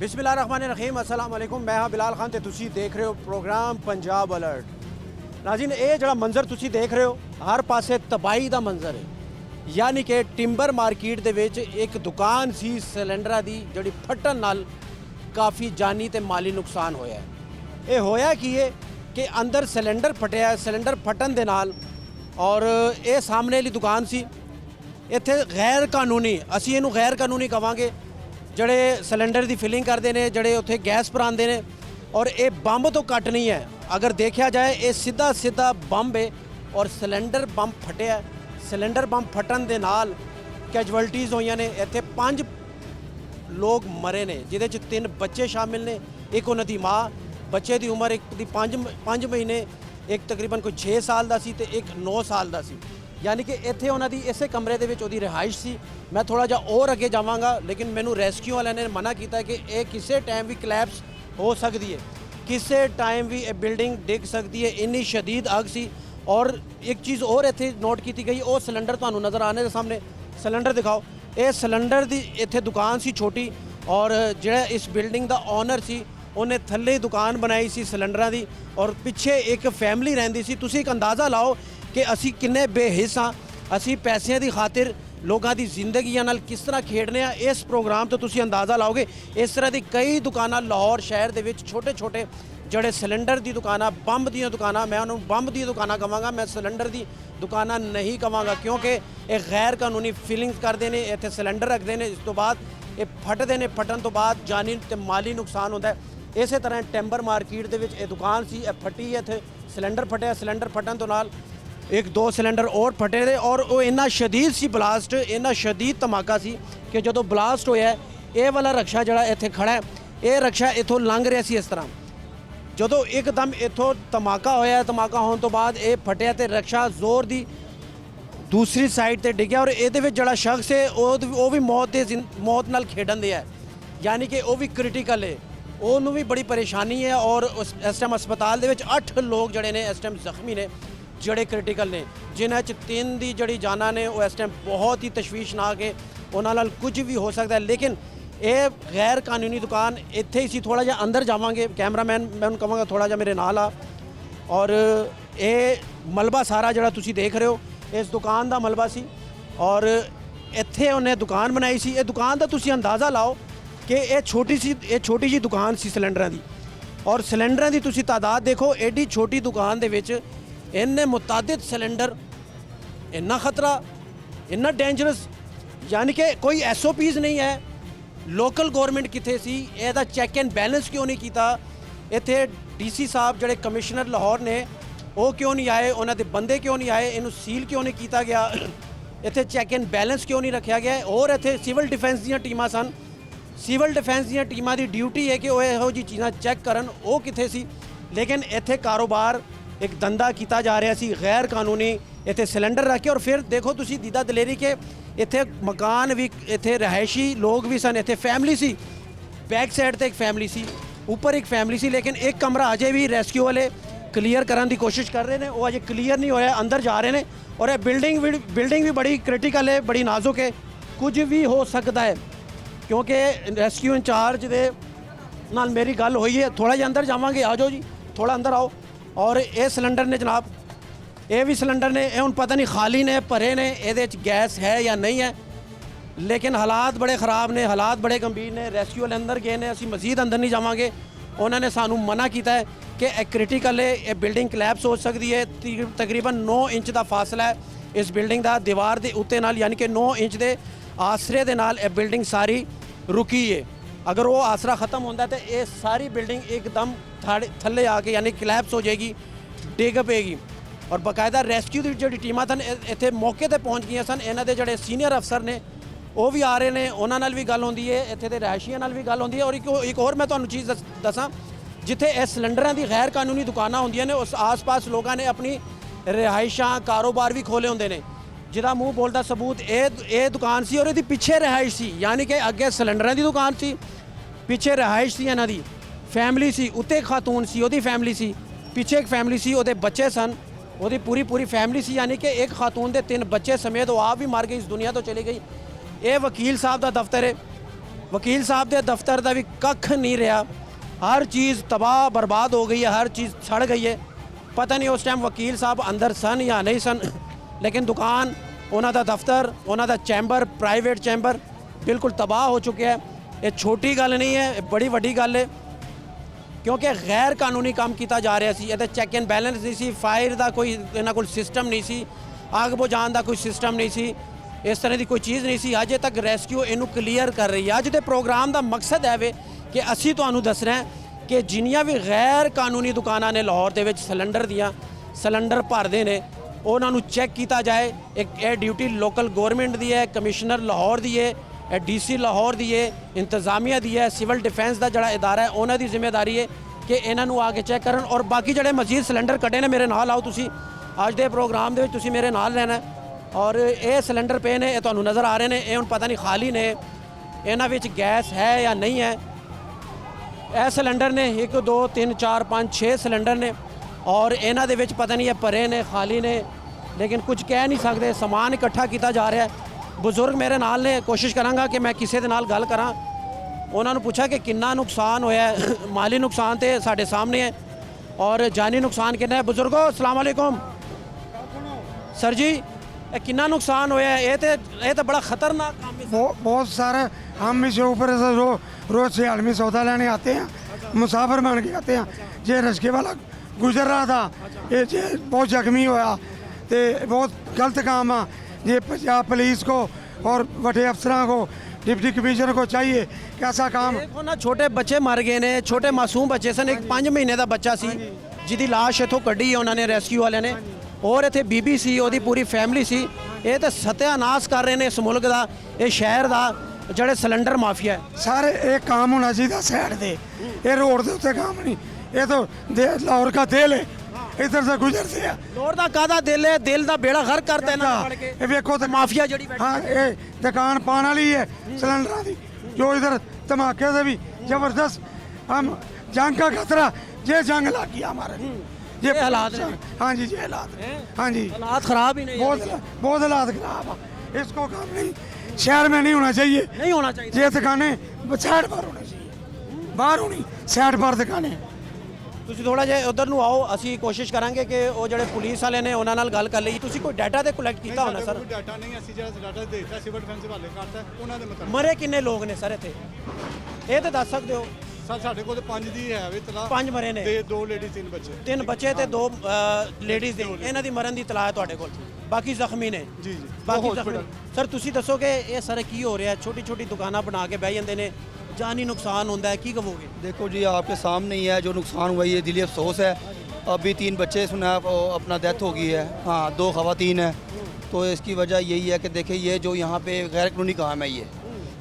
बिस्मिल्लाहिर्रहमानिर्रहीम अस्सलाम वालेकुम। मैं हाँ बिलाल खान ते तुसी देख रहे हो प्रोग्राम पंजाब अलर्ट। नाज़रीन, ये जो मंजर तुसी देख रहे हो हर पासे तबाही का मंजर है। यानी कि टिंबर मार्केट दे विच एक दुकान सी सिलेंडर की जिहड़ी फटन नाल काफ़ी जानी ते माली नुकसान होया है। ये होया की है कि अंदर सिलेंडर फटिया, सिलेंडर फटन दे नाल और ये सामने वाली दुकान सी इत्थे गैर कानूनी, असी इहनूं गैर कानूनी कवांगे, जड़े सिलेंडर की फिलिंग करते हैं, जड़े उत्थे गैस भराते हैं। और ये बंब तो घट नहीं है, अगर देखा जाए ये सीधा सीधा बंब है और सिलेंडर बंब फटिया। सिलेंडर बंब फटन दे नाल कैजुअलिटीज़ होईयां ने। इत्थे 5 लोग मरे ने, जिहदे च 3 बच्चे शामिल ने। एक उन्हां दी माँ, बच्चे की उम्र एक दी 5 महीने, एक तकरीबन कोई 6 साल का सी ते एक 9 साल का सी। यानी कि इत्थे उन्हां दी इसे कमरे दे विच उहदी रिहाइश सी। मैं थोड़ा जिहा और अगे जावांगा, लेकिन मैनू रेस्क्यू वाले ने मना किया कि यह किसी टाइम भी कलैप्स हो सकती है, किसी टाइम भी यह बिल्डिंग डिग सकती है। इन्नी शदीद अग सी। और एक चीज़ और इत्थे नोट की गई, वो सिलेंडर तुहानू नज़र आने के सामने सिलेंडर दिखाओ। ये सिलेंडर की इत्थे दुकान सी छोटी, और जिहड़ा इस बिल्डिंग का ओनर सी उन्हें थल्ले दुकान बनाई सी सिलेंडर की, और पिछे एक फैमिली रहिंदी सी। तुसीं एक अंदाज़ा लाओ कि असी किन्ने बेहिस हाँ, असी पैसों की खातिर लोगों की जिंदगियां नाल किस तरह खेडने आ। इस प्रोग्राम तो तुसीं अंदाज़ा लाओगे। इस तरह की कई दुकानां लाहौर शहर दे विच छोटे छोटे जड़े सिलेंडर की दुकानां, बंब दी दुकानां, मैं उन्होंने बंब दी दुकानां कहांगा, मैं सिलेंडर की दुकानां नहीं कहांगा, क्योंकि ये गैर कानूनी फिलिंग्स करते हैं, इत्थे सिलेंडर रखते हैं, इस तो बाद ये फटते हैं, फटन तो बाद जानी ते माली नुकसान होता है। इस तरह टिंबर मार्केट दे विच ये दुकान सी, फटी है, इत्थे सिलेंडर फटिया। सिलेंडर फटन तो नाल 1-2 सिलेंडर और फटे थे, और वो इन्ना शदीद सी ब्लास्ट, इन्ना शदीद धमाका सी कि जो ब्लास्ट होया ये वाला रक्षा जड़ा इत्थे खड़ा है, ये रक्षा इत्थों लंघ रहा सी। इस तरह जो एकदम इत्थों धमाका होया, धमाका होने तो बाद ये फटिया तो रक्षा जोर दी दूसरी साइड ते डिग्या, और ये जड़ा शख्स है वो भी मौत नाल खेडन दिया है। यानी कि वो भी क्रिटिकल है, उन्होंने भी बड़ी परेशानी है। और इस टाइम अस्पताल दे विच 8 लोग जड़े ने इस टाइम जख्मी ने, जड़े क्रिटिकल ने, जिन्हां च 3 दी जड़ी जाना ने वो इस टाइम बहुत ही तशवीशनाक है, उन्हां नाल कुछ भी हो सकता है। लेकिन ये गैर कानूनी दुकान इत्थे ही सी। थोड़ा जिहा अंदर जावांगे, कैमरामैन मैं उन्हें कहांगा थोड़ा जिहा मेरे नाल आ। और ये मलबा सारा जड़ा तुसीं देख रहे हो इस दुकान का मलबा सी, और इत्थे उन्हें दुकान बनाई सी। ये दुकान का तुसीं अंदाज़ा लाओ कि ये छोटी जी दुकान सी सिलेंडर की, और सिलेंडर की तुसीं तादाद देखो। एडी छोटी दुकान दे विच इन्ने मुतादिद सिलेंडर, इन्ना खतरा, इन्ना डेंजरस। यानी कि कोई SOPs नहीं है। लोकल गौरमेंट किथे सी, ਇਹਦਾ चैक एंड बैलेंस क्यों नहीं किया? इत्थे DC साहब जड़े कमिश्नर लाहौर ने वो क्यों नहीं आए, उन्होंने बंदे क्यों नहीं आए, इनू सील क्यों नहीं किया गया, इत्थे चैक एंड बैलेंस क्यों नहीं रखा गया? और इत्थे सिविल डिफेंस दी टीमां सन, सिविल डिफेंस दी टीमां दी ड्यूटी है कि वो इहो जी चीज़ां चैक करन, वो किथे सी? लेकिन इत्थे कारोबार एक धंधा किया जा रहा सी गैर कानूनी, इत्थे सिलेंडर रख के। और फिर देखो तुसी दीदा दलेरी के इत्थे मकान भी, इत्थे रहायशी लोग भी सन, इत्थे फैमिली सी, बैक साइड ते एक फैमिली सी, ऊपर एक फैमिली सी। लेकिन एक कमरा अजे भी रेस्क्यू वाले क्लीयर करने की कोशिश कर रहे हैं, वो अजे क्लीयर नहीं होया, अंदर जा रहे हैं। और ये बिल्डिंग भी बड़ी क्रिटिकल है, बड़ी नाजुक है, कुछ भी हो सकता है। क्योंकि रेस्क्यू इंचार्ज दे नाल मेरी गल हुई है, थोड़ा जिहा अंदर जावांगे, आ जाओ जी थोड़ा अंदर आओ। और ये सिलेंडर ने जनाब, ये भी सिलेंडर ने, ये हुण पता नहीं खाली ने भरे ने, ये गैस है या नहीं है, लेकिन हालात बड़े ख़राब ने, हालात बड़े गंभीर ने। रेस्क्यू वाले अंदर गए ने, असीं मजीद अंदर नहीं जावांगे। उन्होंने सानू मना किया है कि यह क्रिटिकल है, ये बिल्डिंग कलैप्स हो सकती है। तकरीबन 9 इंच का फासला है इस बिल्डिंग का दीवार के उत्ते नाल, यानी कि 9 इंच के आसरे दे नाल यह बिल्डिंग सारी रुकी है। अगर वो आसरा ख़त्म होता है तो ये सारी बिल्डिंग एकदम थल्ले आके यानी कलैप्स हो जाएगी, डिग पेगी। और बाकायदा रेस्क्यू की जी टीमां सन इत्थे मौके पर पहुँच गई सन। इन्हां दे जिहड़े सीनियर अफसर ने वो भी आ रहे हैं, उन्हां नाल भी गल होंदी है, इत्थे दे रहायशियां नाल भी गल होंदी है। और एक और मैं तुहानूं चीज़ दसां, जिथे इस सिलेंडर की गैर कानूनी दुकानां होंदियां ने, उस आस पास लोगों ने अपनी रिहाइशां कारोबार भी खोले होंदे ने, जिहदा मूँह बोलदा सबूत। ये दुकान सी और इहदी पिछे रिहाइश सी, यानी कि अगे सिलेंडर की दुकान सी, पिछे रिहाइश सी, इन्हां दी फैमिली सी, उत्ते खातून सी, उहदी फैमिली सी, पिछे एक फैमिली सी, उहदे बच्चे सन, वो पूरी फैमिली सी। यानी कि एक खातून के 3 बच्चे समेत वो आप भी मर गई, इस दुनिया तो चली गई। ये वकील साहब का दफ्तर है, ਵਕੀਲ ਸਾਹਿਬ ਦੇ ਦਫ਼ਤਰ ਦਾ ਵੀ ਕੱਖ ਨਹੀਂ ਰਿਹਾ, ਹਰ ਚੀਜ਼ ਤਬਾਹ ਬਰਬਾਦ ਹੋ ਗਈ ਹੈ, ਹਰ ਚੀਜ਼ ਸੜ ਗਈ ਹੈ। ਪਤਾ ਨਹੀਂ ਉਸ ਟਾਈਮ ਵਕੀਲ ਸਾਹਿਬ ਅੰਦਰ ਸਨ ਜਾਂ ਨਹੀਂ ਸਨ, ਲੇਕਿਨ ਦੁਕਾਨ, ਉਹਨਾਂ ਦਾ ਦਫ਼ਤਰ, ਉਹਨਾਂ ਦਾ ਚੈਂਬਰ, ਪ੍ਰਾਈਵੇਟ ਚੈਂਬਰ ਬਿਲਕੁਲ ਤਬਾਹ ਹੋ ਚੁੱਕਿਆ ਹੈ। ਇਹ ਛੋਟੀ ਗੱਲ ਨਹੀਂ ਹੈ, ਇਹ ਬੜੀ ਵੱਡੀ ਗੱਲ ਹੈ, ਕਿਉਂਕਿ ਗੈਰ ਕਾਨੂੰਨੀ ਕੰਮ ਕੀਤਾ ਜਾ ਰਿਹਾ ਸੀ। ਇਹਦੇ ਚੈੱਕ ਐਂਡ ਬੈਲੈਂਸ ਨਹੀਂ ਸੀ, ਫਾਇਰ ਦਾ ਕੋਈ ਇਹਨਾਂ ਕੋਲ ਸਿਸਟਮ ਨਹੀਂ ਸੀ, ਅੱਗ ਬੁਝਾਉਣ ਦਾ ਕੋਈ ਸਿਸਟਮ ਨਹੀਂ ਸੀ, ਇਸ ਤਰ੍ਹਾਂ ਦੀ ਕੋਈ ਚੀਜ਼ ਨਹੀਂ ਸੀ। ਅਜੇ ਤੱਕ ਰੈਸਕਿਊ ਇਹਨੂੰ ਕਲੀਅਰ ਕਰ ਰਹੀ ਹੈ। ਅੱਜ ਦੇ ਪ੍ਰੋਗਰਾਮ ਦਾ ਮਕਸਦ ਹੈ ਵੇ ਕਿ ਅਸੀਂ ਤੁਹਾਨੂੰ ਦੱਸ ਰਹੇ ਹਾਂ ਕਿ ਜਿੰਨੀਆਂ ਵੀ ਗੈਰ ਕਾਨੂੰਨੀ ਦੁਕਾਨਾਂ ਨੇ ਲਾਹੌਰ ਦੇ ਵਿੱਚ ਸਿਲੰਡਰ ਦੀਆਂ, ਸਿਲੰਡਰ ਭਰਦੇ ਨੇ, ਉਹਨਾਂ ਨੂੰ ਚੈੱਕ ਕੀਤਾ ਜਾਏ। ਇਹ ਡਿਊਟੀ ਲੋਕਲ ਗਵਰਨਮੈਂਟ ਦੀ ਹੈ, ਕਮਿਸ਼ਨਰ ਲਾਹੌਰ ਦੀ ਹੈ, ਇਹ ਡੀਸੀ ਲਾਹੌਰ ਦੀ ਹੈ, ਇੰਤਜ਼ਾਮੀਆ ਦੀ ਹੈ, ਸਿਵਲ ਡਿਫੈਂਸ ਦਾ ਜਿਹੜਾ ਇਦਾਰਾ ਹੈ ਉਹਨਾਂ ਦੀ ਜ਼ਿੰਮੇਵਾਰੀ ਹੈ ਕਿ ਇਹਨਾਂ ਨੂੰ ਆ ਕੇ ਚੈੱਕ ਕਰਨ। ਔਰ ਬਾਕੀ ਜਿਹੜੇ ਮਜ਼ੀਦ ਸਿਲੰਡਰ ਕੱਢੇ ਨੇ, ਮੇਰੇ ਨਾਲ ਆਓ ਤੁਸੀਂ, ਅੱਜ ਦੇ ਪ੍ਰੋਗਰਾਮ ਦੇ ਵਿੱਚ ਤੁਸੀਂ ਮੇਰੇ ਨਾਲ ਰਹਿਣਾ। ਔਰ ਇਹ ਸਿਲੰਡਰ ਪਏ ਨੇ, ਇਹ ਤੁਹਾਨੂੰ ਨਜ਼ਰ ਆ ਰਹੇ ਨੇ, ਇਹ ਹੁਣ ਪਤਾ ਨਹੀਂ ਖਾਲੀ ਨੇ, ਇਹਨਾਂ ਵਿੱਚ ਗੈਸ ਹੈ ਜਾਂ ਨਹੀਂ ਹੈ। ਇਹ ਸਿਲੰਡਰ ਨੇ 1 2 3 4 5 6 ਸਿਲੰਡਰ ਨੇ, ਔਰ ਇਹਨਾਂ ਦੇ ਵਿੱਚ ਪਤਾ ਨਹੀਂ ਇਹ ਭਰੇ ਨੇ ਖਾਲੀ ਨੇ, ਲੇਕਿਨ ਕੁਝ ਕਹਿ ਨਹੀਂ ਸਕਦੇ। ਸਮਾਨ ਇਕੱਠਾ ਕੀਤਾ ਜਾ ਰਿਹਾ ਹੈ। ਬਜ਼ੁਰਗ ਮੇਰੇ ਨਾਲ ਨੇ, ਕੋਸ਼ਿਸ਼ ਕਰਾਂਗਾ ਕਿ ਮੈਂ ਕਿਸੇ ਦੇ ਨਾਲ ਗੱਲ ਕਰਾਂ, ਉਹਨਾਂ ਨੂੰ ਪੁੱਛਾਂ ਕਿ ਕਿੰਨਾ ਨੁਕਸਾਨ ਹੋਇਆ ਹੈ। ਮਾਲੀ ਨੁਕਸਾਨ ਤੇ ਸਾਡੇ ਸਾਹਮਣੇ ਹੈ, ਔਰ ਜਾਨੀ ਨੁਕਸਾਨ ਕਿੰਨਾ ਹੈ। ਬਜ਼ੁਰਗੋ अस्सलाम वालेकुम सर जी, ये कितना नुकसान होया है? ये तो बड़ा खतरनाक काम है। बहुत सारे हम इसे ऊपर से रोज से आदमी सौदा लेने आते हैं, मुसाफिर बन के आते हैं। ये रिक्शे वाला गुजर रहा था, ये बहुत जख्मी होया, तो बहुत गलत काम है। ये पंजाब पुलिस को और बड़े अफसरों को, डिप्टी कमिश्नर को चाहिए कि ऐसा काम। देखो ना, छोटे बच्चे मर गए ने, छोटे मासूम बच्चे सन। एक 5 महीने का बच्चा सी ਜਿਹਦੀ ਲਾਸ਼ ਇੱਥੋਂ ਕੱਢੀ ਹੈ ਉਹਨਾਂ ਨੇ, ਰੈਸਕਿਊ ਵਾਲਿਆਂ ਨੇ, ਔਰ ਇੱਥੇ ਬੀਬੀ ਸੀ, ਉਹਦੀ ਪੂਰੀ ਫੈਮਿਲੀ ਸੀ। ਇਹ ਤਾਂ ਸਤਿਆਨਾਸ਼ ਕਰ ਰਹੇ ਨੇ ਇਸ ਮੁਲਕ ਦਾ, ਇਹ ਸ਼ਹਿਰ ਦਾ, ਜਿਹੜੇ ਸਿਲੰਡਰ ਮਾਫੀਆ ਹੈ। सारे एक काम होना चाहिए साइड दे, ये रोड के उत्ते काम नहीं, ये तो लाहौर का दिल है, इधर से गुजरते हैं। ਲੋੜ ਦਾ ਕਾਹਦਾ ਦਿਲ ਹੈ, ਦਿਲ ਦਾ ਬੇੜਾ ਗਰਕ ਕਰਤਾ ਇਹਨਾਂ ਨੇ ਫੜ ਕੇ। ये वेखो तो ਮਾਫੀਆ ਜਿਹੜੀ ਬੈਠੀ हाँ, ये दुकान पाने वाली है सिलेंडर की, जो इधर धमाके से भी जबरदस्त, हम जंग का खतरा, ये जंग लग गया हमारे, ये हालात हैं। हाँ जी, ये हालात, हाँ जी, हालात खराब ही नहीं है। बहुत हालात खराब है। इसको काम नहीं, शहर में नहीं होना चाहिए, नहीं होना चाहिए। ये दुकानें साइड पर होनी चाहिए, बाहर होनी, साइड पर दुकानें। ਤੁਸੀਂ ਥੋੜਾ ਜਿਹਾ ਉਧਰ ਨੂੰ ਆਓ, ਅਸੀਂ ਕੋਸ਼ਿਸ਼ ਕਰਾਂਗੇ ਕਿ ਉਹ ਜਿਹੜੇ ਪੁਲਿਸ ਵਾਲੇ ਨੇ ਉਹਨਾਂ ਨਾਲ ਗੱਲ ਕਰ ਲਈ। ਤੁਸੀਂ ਕੋਈ ਡਾਟਾ ਤੇ ਕਲੈਕਟ ਕੀਤਾ ਹੋਣਾ ਸਰ? ਕੋਈ ਡਾਟਾ ਨਹੀਂ, ਅਸੀਂ ਜਿਹੜਾ ਡਾਟਾ ਦੇਤਾ ਸਿਵਲ ਡਿਫੈਂਸ ਵਾਲੇ ਕਰਤਾ, ਉਹਨਾਂ ਦੇ ਮੁਤਾਬਕ। ਮਰੇ ਕਿੰਨੇ ਲੋਕ ਨੇ ਸਰ ਇੱਥੇ, ਇਹ ਤਾਂ ਦੱਸ ਸਕਦੇ ਹੋ? ਸਰ ਸਾਡੇ ਕੋਲ 5 ਦੀ ਹੈ ਵੀ ਤਲਾ, 5 ਮਰੇ ਨੇ, ਤੇ 2 ਲੇਡੀ 3 ਬੱਚੇ। 3 ਬੱਚੇ ਤੇ 2 ਲੇਡੀਜ਼ ਦੇ, ਇਹਨਾਂ ਦੀ ਮਰਨ ਦੀ ਇਤਲਾਹ ਹੈ ਤੁਹਾਡੇ ਕੋਲ, ਬਾਕੀ ਜ਼ਖਮੀ ਨੇ? ਜੀ ਜੀ, ਬਾਕੀ ਉਹ ਜ਼ਖਮੀ। hospital। ਸਰ ਤੁਸੀਂ ਦੱਸੋ ਕਿ ਇਹ ਸਰ ਕੀ ਹੋ ਰਿਹਾ? ਛੋਟੀ ਛੋਟੀ ਦੁਕਾਨਾਂ ਬਣਾ ਕੇ ਬਹਿ ਜਾਂਦੇ ਨੇ, ਜਾਨੀ ਨੁਕਸਾਨ ਹੁੰਦਾ ਹੈ, ਕੀ ਕਹੋਗੇ? देखो जी, आपके सामने ही है जो नुकसान हुआ, ये दिली अफसोस है। अभी 3 बच्चे सुना अपना डेथ हो गई है, हाँ 2 खवातीन है। तो इसकी वजह यही है कि देखिए ये जो यहाँ पे गैर कानूनी काम है, ये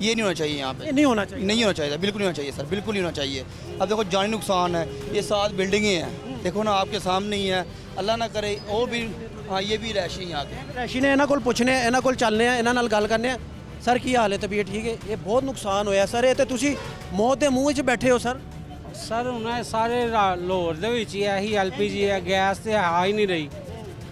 नहीं होना चाहिए यहाँ पे, ये नहीं होना चाहिए, नहीं होना चाहिए, बिल्कुल नहीं होना चाहिए सर, बिल्कुल नहीं होना चाहिए। अब देखो जानी नुकसान है, ये 7 बिल्डिंगें हैं, देखो ना आपके सामने ही है, अल्लाह ना करे और भी, हाँ ये भी रैशी यहाँ के। ਰੈਸ਼ੀ ਨੇ ਇਹਨਾਂ ਕੋਲ ਪੁੱਛਨੇ, ਇਹਨਾਂ ਕੋਲ ਚੱਲਨੇ ਆ, ਇਹਨਾਂ ਨਾਲ ਗੱਲ ਕਰਨੇ ਆ। ਸਰ ਕੀ ਹਾਲ ਹੈ, ਤਬੀਅਤ ਠੀਕ ਹੈ? ਇਹ ਬਹੁਤ ਨੁਕਸਾਨ ਹੋਇਆ ਸਰ, ਇਹ ਤੇ ਤੁਸੀਂ ਮੌਤ ਦੇ ਮੂੰਹ 'ਚ ਬੈਠੇ ਹੋ ਸਰ। ਸਰ ਹੁਣ ਇਹ ਸਾਰੇ ਲਾਹੌਰ ਦੇ ਵਿੱਚ ਹੀ ਇਹੀ ਐਲਪੀਜੀ ਹੈ, ਗੈਸ ਤੇ ਆ ਹੀ ਨਹੀਂ ਰਹੀ,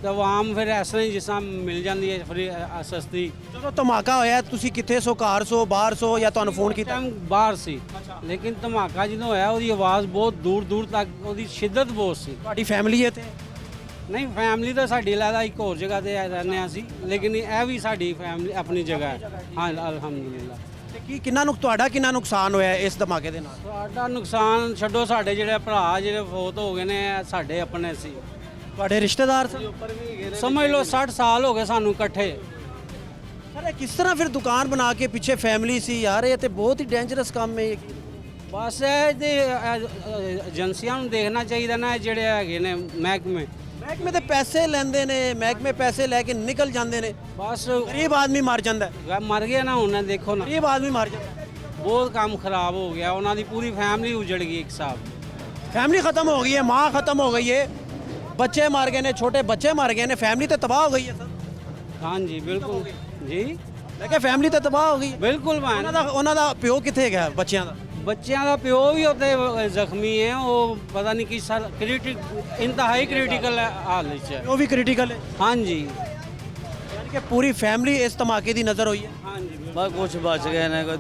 ਤੇ ਆਵਾਮ ਫਿਰ ਇਸ ਤਰ੍ਹਾਂ ਹੀ ਜਿਸ ਤਰ੍ਹਾਂ ਮਿਲ ਜਾਂਦੀ ਹੈ ਫਰੀ ਸਸਤੀ। ਜਦੋਂ ਧਮਾਕਾ ਹੋਇਆ ਤੁਸੀਂ ਕਿੱਥੇ ਸੋ, ਘਰ ਸੋ, ਬਾਹਰ ਸੋ, ਜਾਂ ਤੁਹਾਨੂੰ ਫੋਨ ਕੀਤਾ? ਟਾਈਮ ਬਾਹਰ ਸੀ, ਲੇਕਿਨ ਧਮਾਕਾ ਜਦੋਂ ਹੋਇਆ ਉਹਦੀ ਆਵਾਜ਼ ਬਹੁਤ ਦੂਰ ਦੂਰ ਤੱਕ, ਉਹਦੀ ਸ਼ਿੱਦਤ ਬਹੁਤ ਸੀ। ਤੁਹਾਡੀ ਫੈਮਿਲੀ ਹੈ ਤੇ? ਨਹੀਂ, ਫੈਮਿਲੀ ਤਾਂ ਸਾਡੀ ਲੈਦਾ ਇੱਕ ਹੋਰ ਜਗ੍ਹਾ ਤੇ ਰਹਿੰਦੇ ਹਾਂ ਅਸੀਂ, ਲੇਕਿਨ ਇਹ ਵੀ ਸਾਡੀ ਫੈਮਿਲੀ ਆਪਣੀ ਜਗ੍ਹਾ ਹੈ। ਹਾਂ ਅਲਹਮਦੁਲਿਲਾ। ਤੇ ਕੀ ਤੁਹਾਡਾ ਕਿੰਨਾ ਨੁਕਸਾਨ ਹੋਇਆ ਇਸ ਧਮਾਕੇ ਦੇ ਨਾਲ? ਸਾਡਾ ਨੁਕਸਾਨ ਛੱਡੋ, ਸਾਡੇ ਜਿਹੜੇ ਭਰਾ ਜਿਹੜੇ ਫੌਤ ਹੋ ਗਏ ਨੇ ਸਾਡੇ ਆਪਣੇ ਸੀ, ਤੁਹਾਡੇ ਰਿਸ਼ਤੇਦਾਰ ਸਨ? ਸਮਝ ਲਓ 60 ਸਾਲ ਹੋ ਗਏ ਸਾਨੂੰ ਇਕੱਠੇ। ਸਰ ਇਹ ਕਿਸ ਤਰ੍ਹਾਂ ਫਿਰ ਦੁਕਾਨ ਬਣਾ ਕੇ ਪਿੱਛੇ ਫੈਮਿਲੀ ਸੀ ਯਾਰ? ਇਹ ਤੇ ਬਹੁਤ ਹੀ ਡੇਂਜਰਸ ਕੰਮ ਹੈ। ਬਸ ਇਹ ਤੇ ਏਜੰਸੀਆਂ ਨੂੰ ਦੇਖਣਾ ਚਾਹੀਦਾ ਨਾ, ਜਿਹੜੇ ਹੈਗੇ ਨੇ ਮਹਿਕਮੇ ਤੇ ਪੈਸੇ ਲੈਂਦੇ ਨੇ, ਮਹਿਕਮੇ ਪੈਸੇ ਲੈ ਕੇ ਨਿਕਲ ਜਾਂਦੇ ਨੇ, ਬਸ ਗਰੀਬ ਆਦਮੀ ਮਰ ਜਾਂਦਾ ਹੈ। ਮਰ ਗਿਆ ਨਾ ਹੁਣ, ਦੇਖੋ ਨਾ ਗਰੀਬ ਆਦਮੀ ਮਰ ਜਾਂਦਾ ਹੈ। ਬਹੁਤ ਕੰਮ ਖਰਾਬ ਹੋ ਗਿਆ, ਉਹਨਾਂ ਦੀ ਪੂਰੀ ਫੈਮਿਲੀ ਉਜੜ ਗਈ ਇੱਕ ਹਿਸਾਬ। ਫੈਮਿਲੀ ਖਤਮ ਹੋ ਗਈ ਹੈ, ਮਾँ ਖਤਮ ਹੋ ਗਈ ਹੈ, ਬੱਚੇ ਮਰ ਗਏ ਨੇ, ਛੋਟੇ ਬੱਚੇ ਮਰ ਗਏ ਨੇ, ਫੈਮਿਲੀ ਤੇ ਤਬਾਹ ਹੋ ਗਈ ਹੈ ਸਰ। ਹਾਂਜੀ ਬਿਲਕੁਲ ਜੀ, ਮੈਂ ਕਿਹਾ ਫੈਮਿਲੀ ਤੇ ਤਬਾਹ ਹੋ ਗਈ ਹੈ। ਬਿਲਕੁਲ ਮੈਂ ਉਹਨਾਂ ਦਾ ਪਿਓ ਕਿੱਥੇ ਗਿਆ ਬੱਚਿਆਂ ਦਾ? ਬੱਚਿਆਂ ਦਾ ਪਿਓ ਵੀ ਉੱਥੇ ਜ਼ਖਮੀ ਹੈ, ਉਹ ਪਤਾ ਨਹੀਂ ਕਿਸ ਸਾਲ ਇੰਤਹਾਈ ਕ੍ਰਿਟੀਕਲ ਹਾਲਤ 'ਚ ਹੈ। ਉਹ ਵੀ ਕ੍ਰਿਟੀਕਲ ਹੈ? ਹਾਂਜੀ, ਯਾਨੀ ਕਿ ਪੂਰੀ ਫੈਮਿਲੀ ਇਸ ਧਮਾਕੇ ਦੀ ਨਜ਼ਰ ਹੋਈ ਹੈ। ਹਾਂਜੀ ਬਸ ਕੁਛ ਬਚ ਗਏ ਨੇ, ਕੋਈ